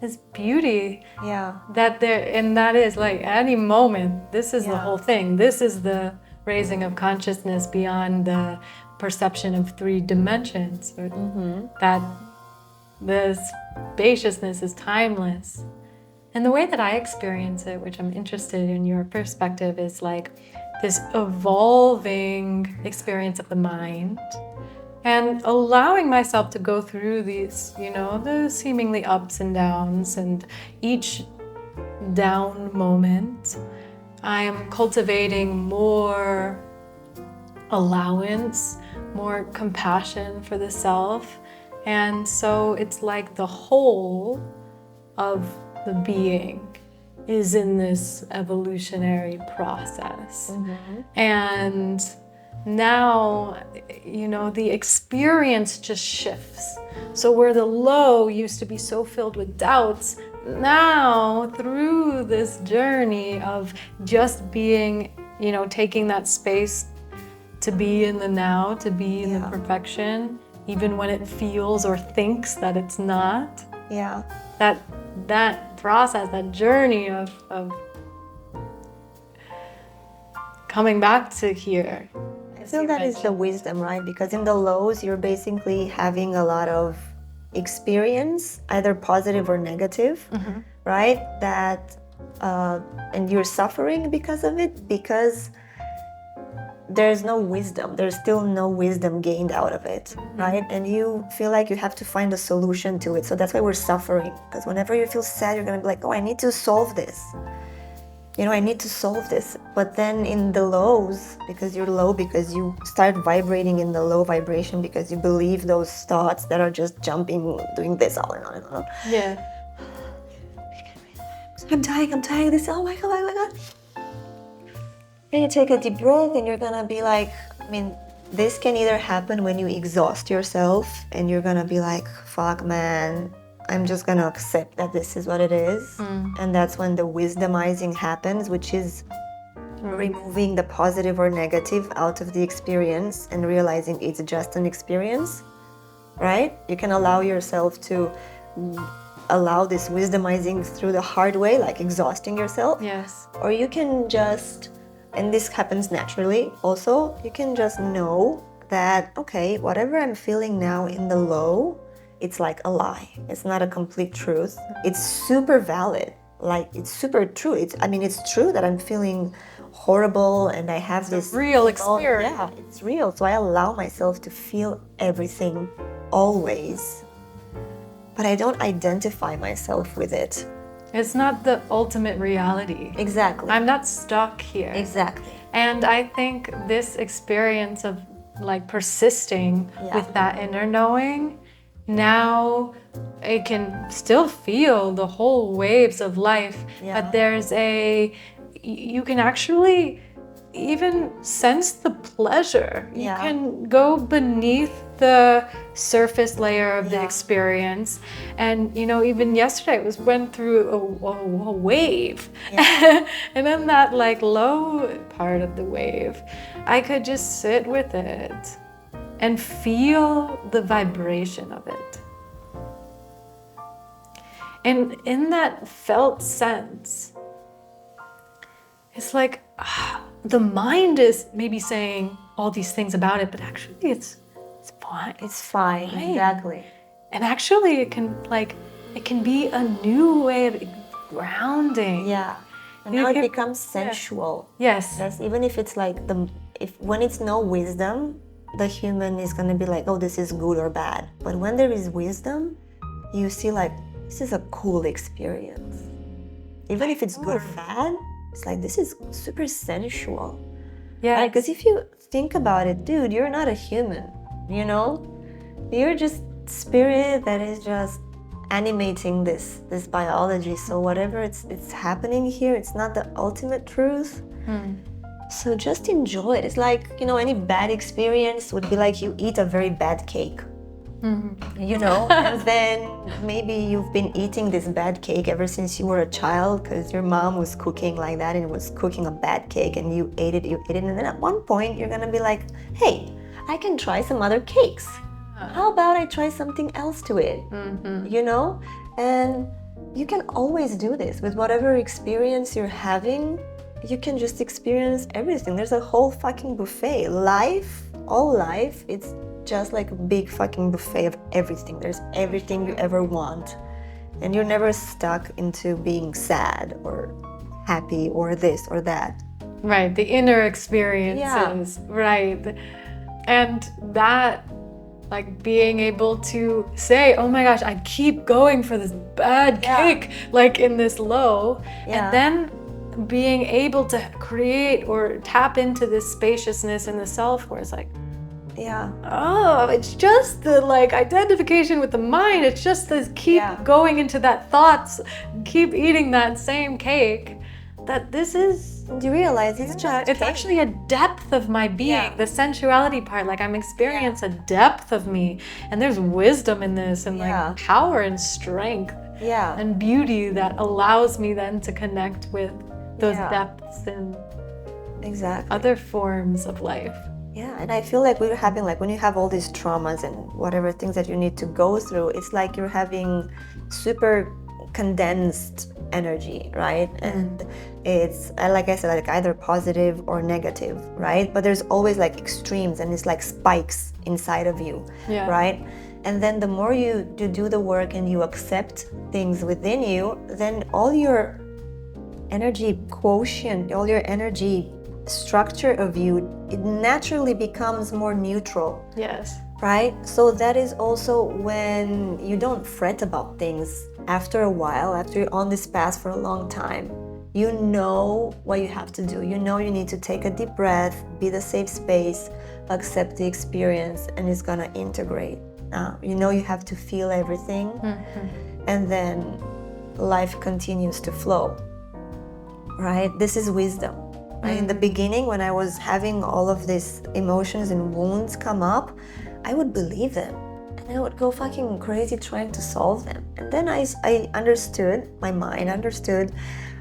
This beauty. That is like any moment, this is the whole thing. This is the raising of consciousness beyond the perception of 3 dimensions. That the spaciousness is timeless. And the way that I experience it, which I'm interested in your perspective, is like this evolving experience of the mind and allowing myself to go through these, the seemingly ups and downs, and each down moment, I am cultivating more allowance, more compassion for the self. And so it's like the whole of the being is in this evolutionary process. And now, the experience just shifts. So where the low used to be so filled with doubts, now through this journey of just being, taking that space to be in the now, to be in the perfection, even when it feels or thinks that it's not. Yeah. That process, that journey of coming back to here. I feel that is the wisdom, right? Because in the lows, you're basically having a lot of experience, either positive or negative, right? And you're suffering because of it, because there's no wisdom. There's still no wisdom gained out of it, right? And you feel like you have to find a solution to it. So that's why we're suffering. Because whenever you feel sad, you're going to be like, oh, I need to solve this. I need to solve this. But then in the lows, because you're low, because you start vibrating in the low vibration, because you believe those thoughts that are just jumping, doing this all and on and on. Yeah. I'm dying, this, oh my God. And you take a deep breath and you're gonna be like, this can either happen when you exhaust yourself and you're gonna be like, fuck man, I'm just gonna accept that this is what it is. And that's when the wisdomizing happens, which is removing the positive or negative out of the experience and realizing it's just an experience, right? You can allow yourself to allow this wisdomizing through the hard way, like exhausting yourself. Yes. Or you can just, and this happens naturally also, you can just know that, okay, whatever I'm feeling now in the low, it's like a lie. It's not a complete truth. It's super valid. Like, it's super true. It's true that I'm feeling horrible and I have this real experience. Yeah, it's real. So I allow myself to feel everything always. But I don't identify myself with it. It's not the ultimate reality. Exactly. I'm not stuck here. Exactly. And I think this experience of like persisting with that inner knowing, now it can still feel the whole waves of life, but you can actually even sense the pleasure. You can go beneath the surface layer of the experience, and even yesterday went through a wave, and then that like low part of the wave, I could just sit with it and feel the vibration of it. And in that felt sense, it's like the mind is maybe saying all these things about it, but actually it's fine. It's fine. Exactly. And actually it can be a new way of grounding. Yeah. And now it becomes sensual. Yes. Yes. Even if it's like when it's no wisdom, the human is gonna be like, oh, this is good or bad. But when there is wisdom, you see like, this is a cool experience. Even if it's good or bad, it's like, this is super sensual. Yeah. Because if you think about it, dude, you're not a human, You're just spirit that is just animating this biology. So whatever it's happening here, it's not the ultimate truth. So just enjoy it. It's like, any bad experience would be like you eat a very bad cake. And then maybe you've been eating this bad cake ever since you were a child because your mom was cooking like that and was cooking a bad cake and you ate it, and then at one point you're gonna be like, hey, I can try some other cakes. How about I try something else to it? And you can always do this with whatever experience you're having. You can just experience everything. There's a whole fucking buffet. All life, it's just like a big fucking buffet of everything. There's everything you ever want. And you're never stuck into being sad or happy or this or that. Right, the inner experiences. Yeah. Right. And that, like being able to say, oh my gosh, I keep going for this bad cake, like in this low. And then being able to create or tap into this spaciousness in the self where it's like, Yeah. Oh, it's just the like identification with the mind. It's just this keep going into that thoughts, keep eating that same cake. That this is, do you realize it's actually a depth of my being, the sensuality part. Like I'm experiencing a depth of me, and there's wisdom in this, and like power and strength, and beauty that allows me then to connect with those depths and other forms of life. Yeah, and I feel like we're having, like when you have all these traumas and whatever things that you need to go through, it's like you're having super condensed energy, right? And it's, like I said, like either positive or negative, right? But there's always like extremes, and it's like spikes inside of you, right? And then the more you do the work and you accept things within you, then all your energy quotient, all your energy structure of you, it naturally becomes more neutral. Yes. Right? So that is also when you don't fret about things after a while, after you're on this path for a long time. You know what you have to do. You know you need to take a deep breath, be the safe space, accept the experience, and it's gonna integrate. You know you have to feel everything, and then life continues to flow. Right? This is wisdom. Right? In the beginning, when I was having all of these emotions and wounds come up, I would believe them, and I would go fucking crazy trying to solve them. And then I understood, my mind understood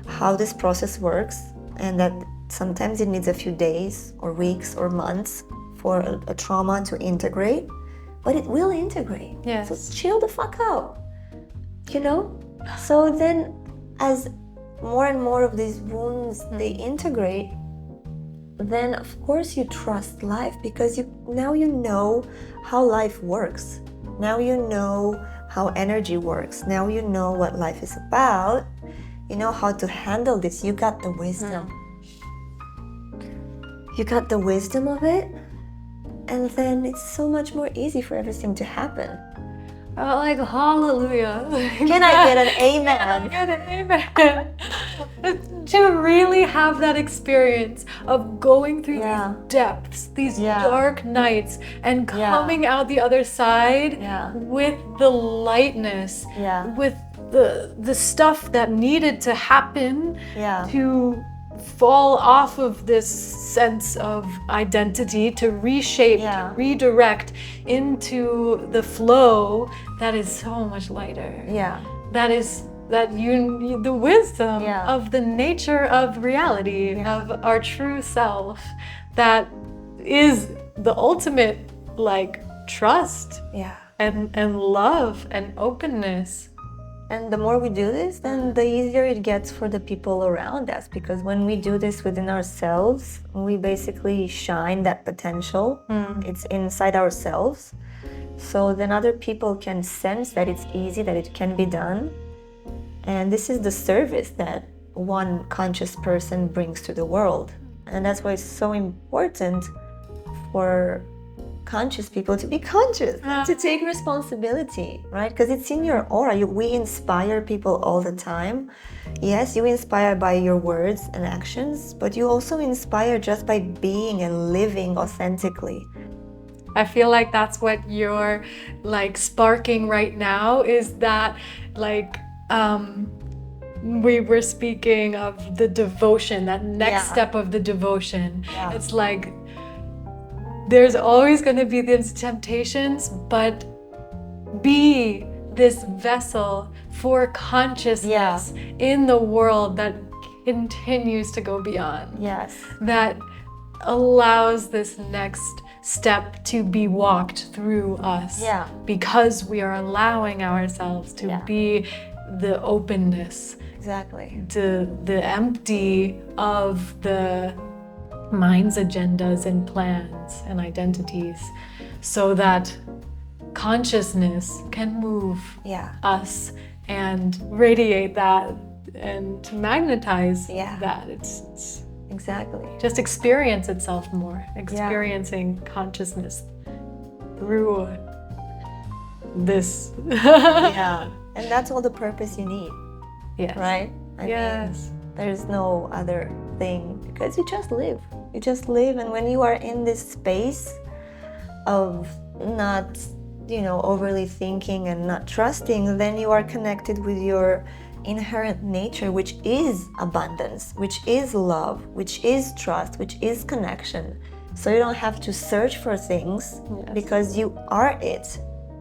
how this process works, and that sometimes it needs a few days or weeks or months for a trauma to integrate, but it will integrate. Yes. So chill the fuck out, you know? So then as more and more of these wounds, they integrate, then of course you trust life, because now you know how life works. Now you know how energy works. Now you know what life is about. You know how to handle this. You got the wisdom. You got the wisdom of it, and then it's so much more easy for everything to happen. Oh, like hallelujah. Can I get an amen? Get an amen. To really have that experience of going through these depths, these dark nights, and coming out the other side with the lightness, with the stuff that needed to happen to fall off of this sense of identity, to reshape, to redirect into the flow that is so much lighter. The wisdom of the nature of reality, of our true self, that is the ultimate like trust and love and openness. And the more we do this, then the easier it gets for the people around us, because when we do this within ourselves, we basically shine that potential. It's inside ourselves. So then other people can sense that it's easy, that it can be done. And this is the service that one conscious person brings to the world. And that's why it's so important for conscious people to be conscious, to take responsibility, right? Because it's in your aura. We inspire people all the time. Yes, you inspire by your words and actions, but you also inspire just by being and living authentically. I feel like that's what you're like sparking right now, is that like we were speaking of the devotion, that next step of the devotion. It's like there's always going to be these temptations, but be this vessel for consciousness in the world that continues to go beyond. That allows this next step to be walked through us. Because we are allowing ourselves to be the openness. To the empty of the mind's agendas and plans and identities, so that consciousness can move us and radiate that and magnetize that. It's just experience itself more, experiencing consciousness through this. And that's all the purpose you need. Right? I mean, there's no other thing, because you just live. You just live, and when you are in this space of not, overly thinking and not trusting, then you are connected with your inherent nature, which is abundance, which is love, which is trust, which is connection. So you don't have to search for things, because you are it.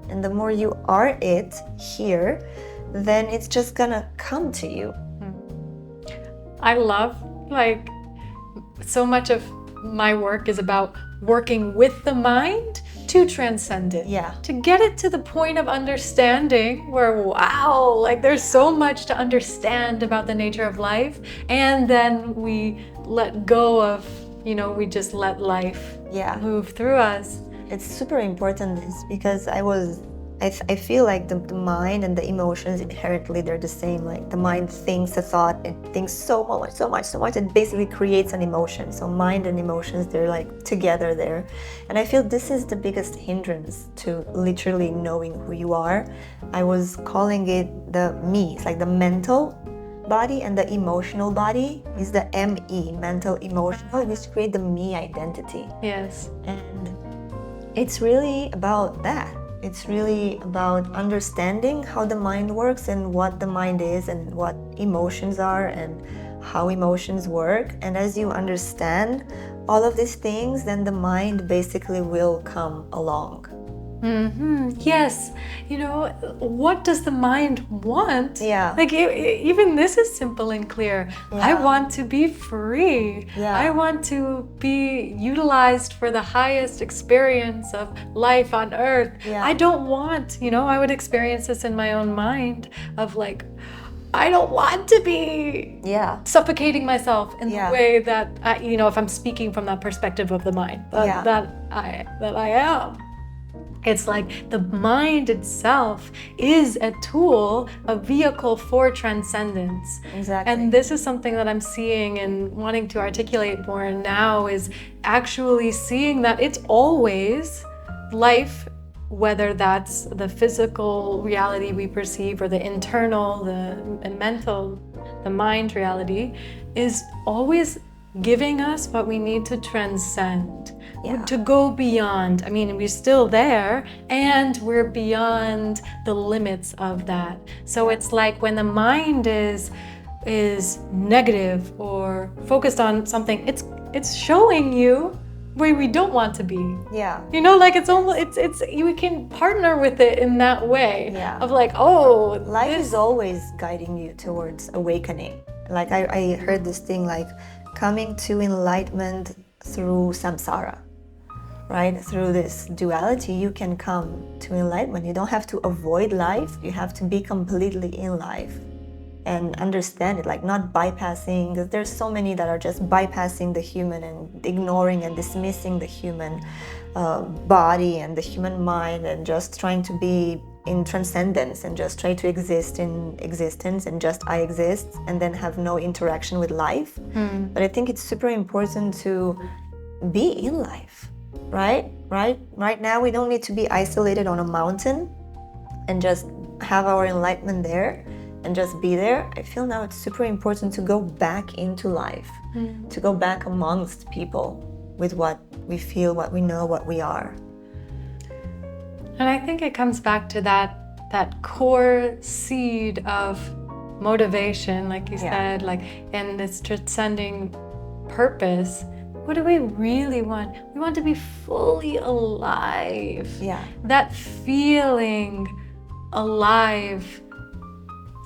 And the more you are it here, then it's just gonna come to you. I love, so much of my work is about working with the mind to transcend it. Yeah. To get it to the point of understanding where, wow, there's so much to understand about the nature of life. And then we let go of, we just let life move through us. It's super important because I feel like the mind and the emotions inherently, they're the same. Like the mind thinks a thought, it thinks so much, it basically creates an emotion. So mind and emotions, they're together there. And I feel this is the biggest hindrance to literally knowing who you are. I was calling it the me. It's like the mental body and the emotional body is the ME, mental, emotional, which create the me identity. Yes. And it's really about that. It's really about understanding how the mind works and what the mind is and what emotions are and how emotions work. And as you understand all of these things, then the mind basically will come along. Yes. What does the mind want? Yeah. Even this is simple and clear. Yeah. I want to be free. Yeah. I want to be utilized for the highest experience of life on earth. Yeah. I don't want, I would experience this in my own mind of I don't want to be suffocating myself in the way that, if I'm speaking from that perspective of the mind, that I am. It's the mind itself is a tool, a vehicle for transcendence. Exactly. And this is something that I'm seeing and wanting to articulate more now, is actually seeing that it's always life, whether that's the physical reality we perceive or the internal, the mental, the mind reality, is always giving us what we need to transcend. To go beyond. We're still there and we're beyond the limits of that. So it's when the mind is negative or focused on something, it's showing you where we don't want to be. Yeah. It's almost, it's you can partner with it in that way. Yeah. Of life is always guiding you towards awakening. I heard this thing coming to enlightenment through samsara. Right? Through this duality, you can come to enlightenment. You don't have to avoid life. You have to be completely in life and understand it, not bypassing, because there's so many that are just bypassing the human and ignoring and dismissing the human body and the human mind and just trying to be in transcendence and just try to exist in existence and just I exist and then have no interaction with life. But I think it's super important to be in life. Right now we don't need to be isolated on a mountain and just have our enlightenment there and just be there. I feel now it's super important to go back into life, to go back amongst people with what we feel, what we know, what we are. And I think it comes back to that core seed of motivation, like you said, and this transcending purpose. What do we really want? We want to be fully alive. Yeah. That feeling alive,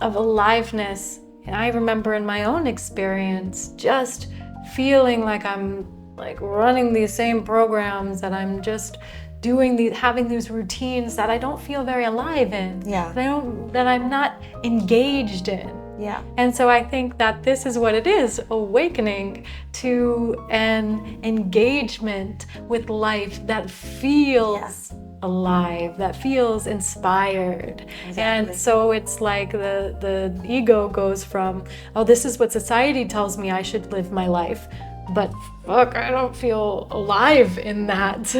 of aliveness. And I remember in my own experience, just feeling like I'm running these same programs, that I'm just having these routines that I don't feel very alive in. Yeah. That I'm not engaged in. Yeah. And so I think that this is what it is, awakening to an engagement with life that feels alive, that feels inspired. Exactly. And so it's the ego goes from, this is what society tells me I should live my life, but fuck, I don't feel alive in that,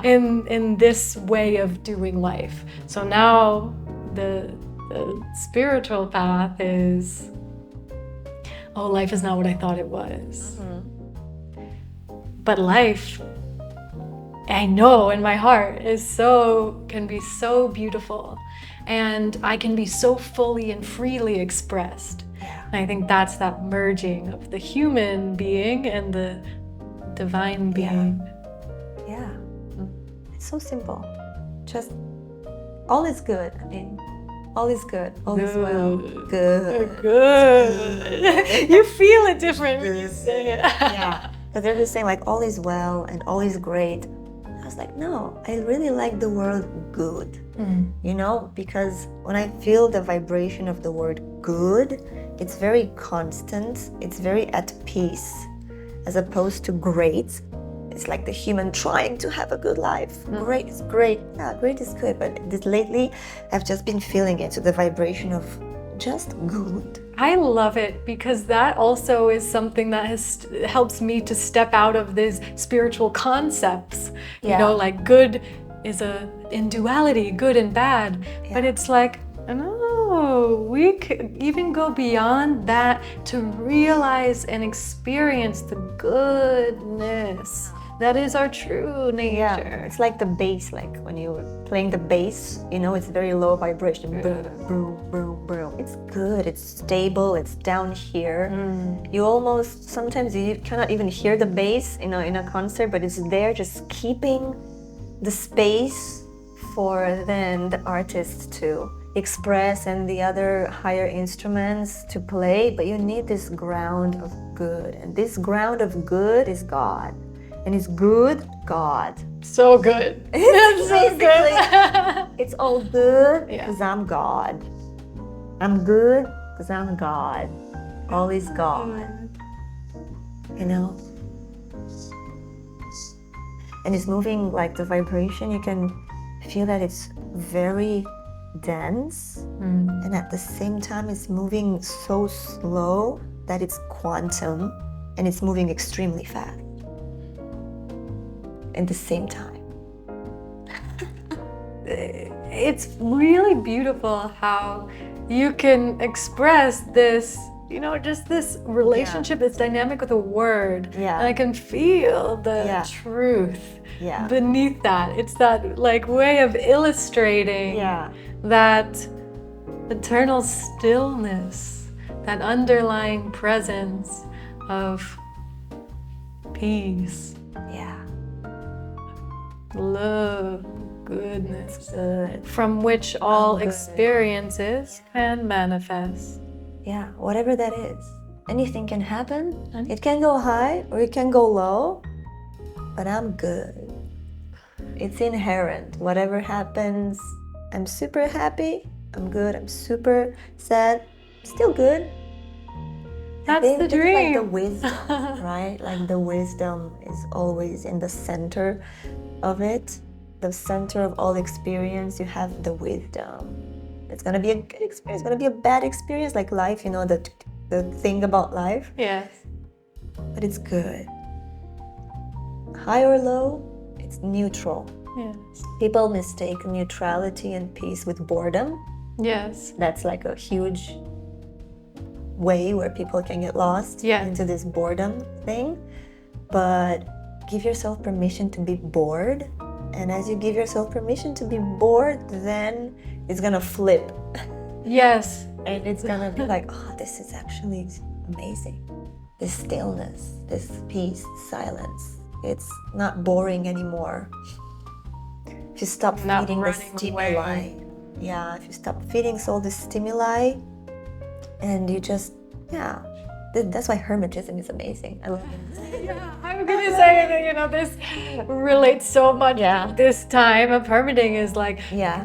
in this way of doing life. So now the spiritual path is, life is not what I thought it was. But life I know in my heart can be so beautiful, and I can be so fully and freely expressed. Yeah. And I think that's that merging of the human being and the divine being. Yeah. It's so simple. Just all is good. I mean, all is good. All is well. Good. Good. You feel it different when you say it. Yeah. Because they're just saying like all is well and all is great. I was like, no, I really like the word good. You know, because when I feel the vibration of the word good, it's very constant, it's very at peace, as opposed to great. It's like the human trying to have a good life. Great is great. Yeah, great is good. But lately, I've just been feeling it. So the vibration of just good. I love it because that also is something that helps me to step out of these spiritual concepts. You know, like good is in duality, good and bad. But it's like, no, we could even go beyond that to realize and experience the goodness. That is our true nature. Yeah, it's like the bass, like when you're playing the bass, you know, it's very low vibration. Boom, boom, boom, boom. It's good, it's stable, it's down here. You almost, sometimes you cannot even hear the bass, you know, in a concert, but it's there just keeping the space for then the artist to express and the other higher instruments to play. But you need this ground of good, and this ground of good is God. And it's good God. So good. It's so good. It's all good Yeah. because I'm God. I'm good because I'm God. All is God. You know? And it's moving like the vibration. You can feel that it's very dense. And at the same time, it's moving so slow that it's quantum. And it's moving extremely fast. At the same time. It's really beautiful how you can express this, you know, just this relationship, this dynamic with a word. Yeah. And I can feel the truth beneath that. It's that like way of illustrating that eternal stillness, that underlying presence of peace. Love, goodness, from which all experiences can manifest. Yeah, whatever that is. Anything can happen. It can go high or it can go low, but I'm good. It's inherent. Whatever happens, I'm super happy, I'm good, I'm super sad, still good. That's the dream. Like the wisdom, right? Like the wisdom is always in the center of it, the center of all experience. You have the wisdom. It's gonna be a good experience. It's gonna be a bad experience, like life. You know the thing about life. Yes. But it's good. High or low, it's neutral. Yes. People mistake neutrality and peace with boredom. Yes. That's like a huge way where people can get lost into this boredom thing. But give yourself permission to be bored, and as you give yourself permission to be bored, then it's gonna flip. Yes. And it's gonna be like, oh, this is actually amazing. This stillness, this peace, silence. It's not boring anymore. If you stop feeding the stimuli. Yeah, if you stop feeding all the stimuli, and you just, that's why hermetism is amazing. I love it. Yeah, I'm gonna say that, you know, this relates so much. This time of hermiting is like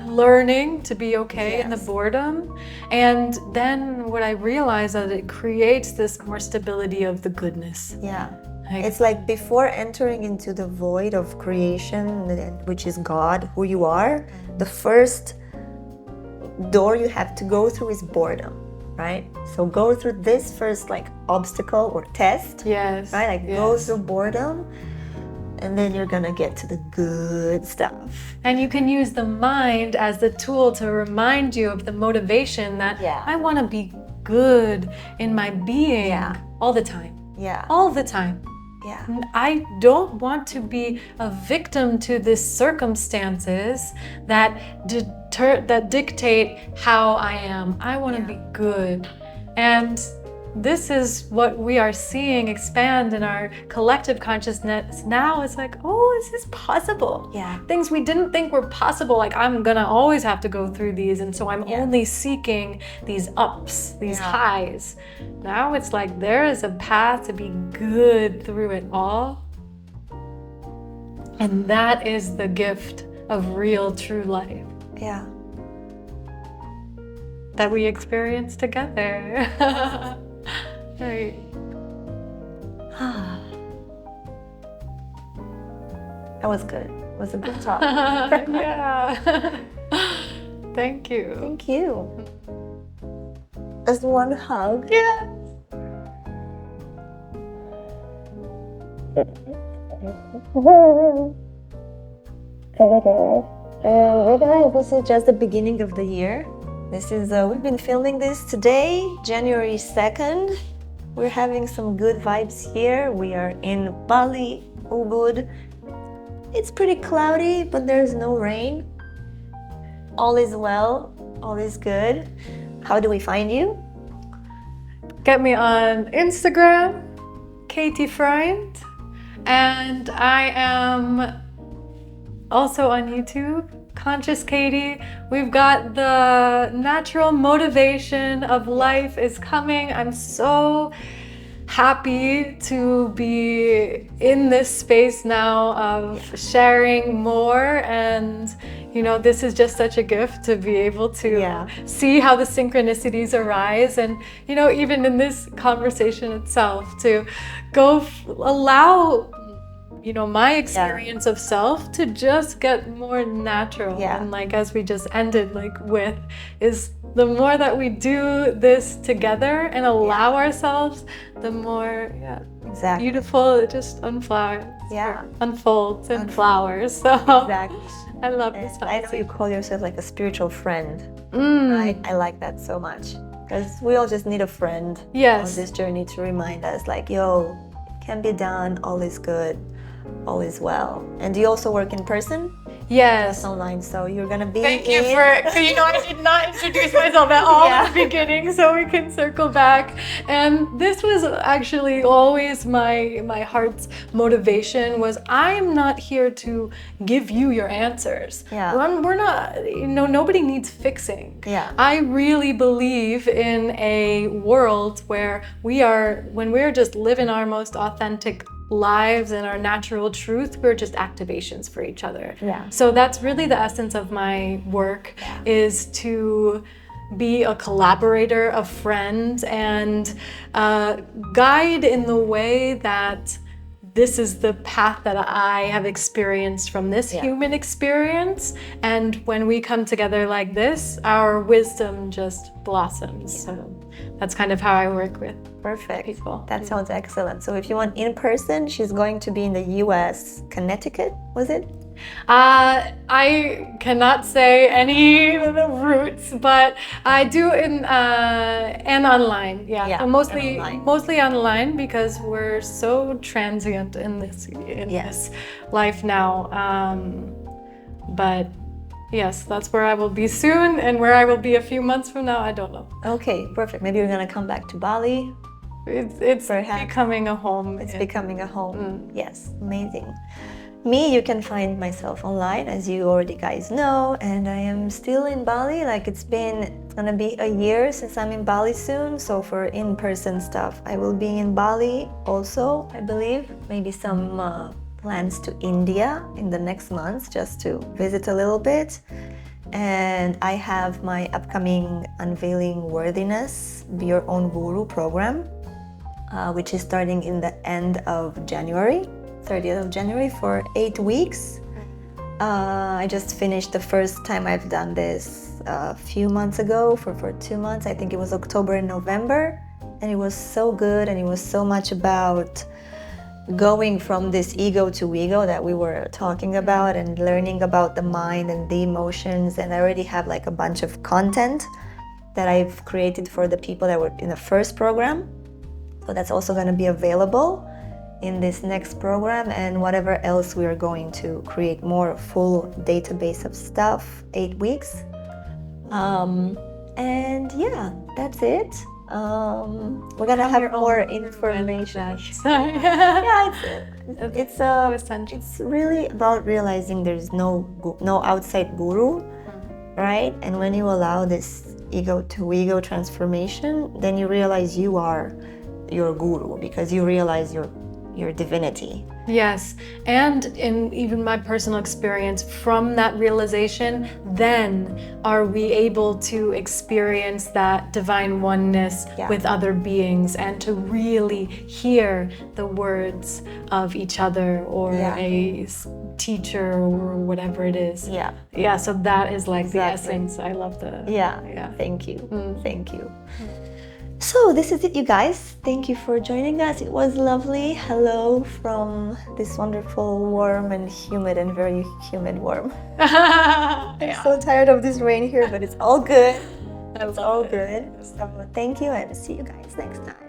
learning to be okay in the boredom. And then what I realized is that it creates this more stability of the goodness. Yeah. It's like before entering into the void of creation, which is God, who you are, the first door you have to go through is boredom. Right? So go through this first like obstacle or test. Yes. Right? Like go through boredom, and then you're gonna get to the good stuff. And you can use the mind as the tool to remind you of the motivation that I want to be good in my being all the time. Yeah. All the time. Yeah. I don't want to be a victim to these circumstances that dictate how I am. I want to be good. And this is what we are seeing expand in our collective consciousness now. It's like, oh, is this possible? Yeah. Things we didn't think were possible, like I'm gonna always have to go through these, and so I'm only seeking these ups, these highs. Now it's like there is a path to be good through it all. And that is the gift of real, true life. Yeah. That we experience together. Right. That was good. It was a good talk. Yeah. Thank you. Thank you. Just one hug. Yeah. This is just the beginning of the year. This is we've been filming this today, January 2nd. We're having some good vibes here. We are in Bali, Ubud. It's pretty cloudy, but there's no rain. All is well, all is good. How do we find you? Get me on Instagram, Catie Freund, and I am also on YouTube, Conscious Catie. We've got the natural motivation of life is coming. I'm so happy to be in this space now of sharing more, and you know, this is just such a gift to be able to see how the synchronicities arise, and you know, even in this conversation itself, to allow you know, my experience of self to just get more natural. And like, as we just ended with, is the more that we do this together and allow ourselves, the more beautiful it just unfolds and flowers. So I love this. I know you call yourself like a spiritual friend. Right? I like that so much, because we all just need a friend on this journey to remind us like, yo, it can be done, all is good, all is well. And do you also work in person? Yes. Online, so you're gonna be Thank you for, you know, I did not introduce myself at all at the beginning, so we can circle back. And this was actually always my heart's motivation, was I'm not here to give you your answers. We're not, you know, nobody needs fixing. I really believe in a world where when we're just living our most authentic lives and our natural truth, we're just activations for each other. So that's really the essence of my work, is to be a collaborator, a friend, and guide in the way that this is the path that I have experienced from this human experience. And when we come together like this, our wisdom just blossoms. So that's kind of how I work with people. That sounds excellent. So if you want in person, she's going to be in the US, Connecticut, was it? I cannot say any of the routes, but I do and online. Mostly online, because we're so transient in this life now. But yes, that's where I will be soon, and where I will be a few months from now, I don't know. Okay, perfect. Maybe you're gonna come back to Bali. It's becoming a home. It's becoming a home. Yes, amazing. Me, you can find myself online, as you already guys know, and I am still in Bali. Like, it's gonna be a year since I'm in Bali soon. So for in-person stuff, I will be in Bali also, I believe. Maybe some plans to India in the next month, just to visit a little bit. And I have my upcoming Unveiling Worthiness, Be Your Own Guru program, which is starting in the end of January, 30th of January, for 8 weeks. I just finished the first time I've done this a few months ago for 2 months. I think it was October and November, and it was so good, and it was so much about going from this ego to ego that we were talking about, and learning about the mind and the emotions. And I already have like a bunch of content that I've created for the people that were in the first program, so that's also going to be available. in this next program and whatever else we are going to create more full database of stuff, 8 weeks. And yeah, that's it. We're gonna have more information. Yeah, it's really about realizing there's no outside guru, right? And when you allow this ego to ego transformation, then you realize you are your guru because you realize your divinity. Yes, and in even my personal experience, from that realization, then are we able to experience that divine oneness with other beings and to really hear the words of each other or a teacher or whatever it is. Yeah, so that is like the essence. I love the... Yeah. Thank you. Thank you. So this is it, you guys. Thank you for joining us. It was lovely. Hello from this wonderful, warm and humid and very humid worm. I'm so tired of this rain here, but it's all good. It's all good. So thank you and see you guys next time.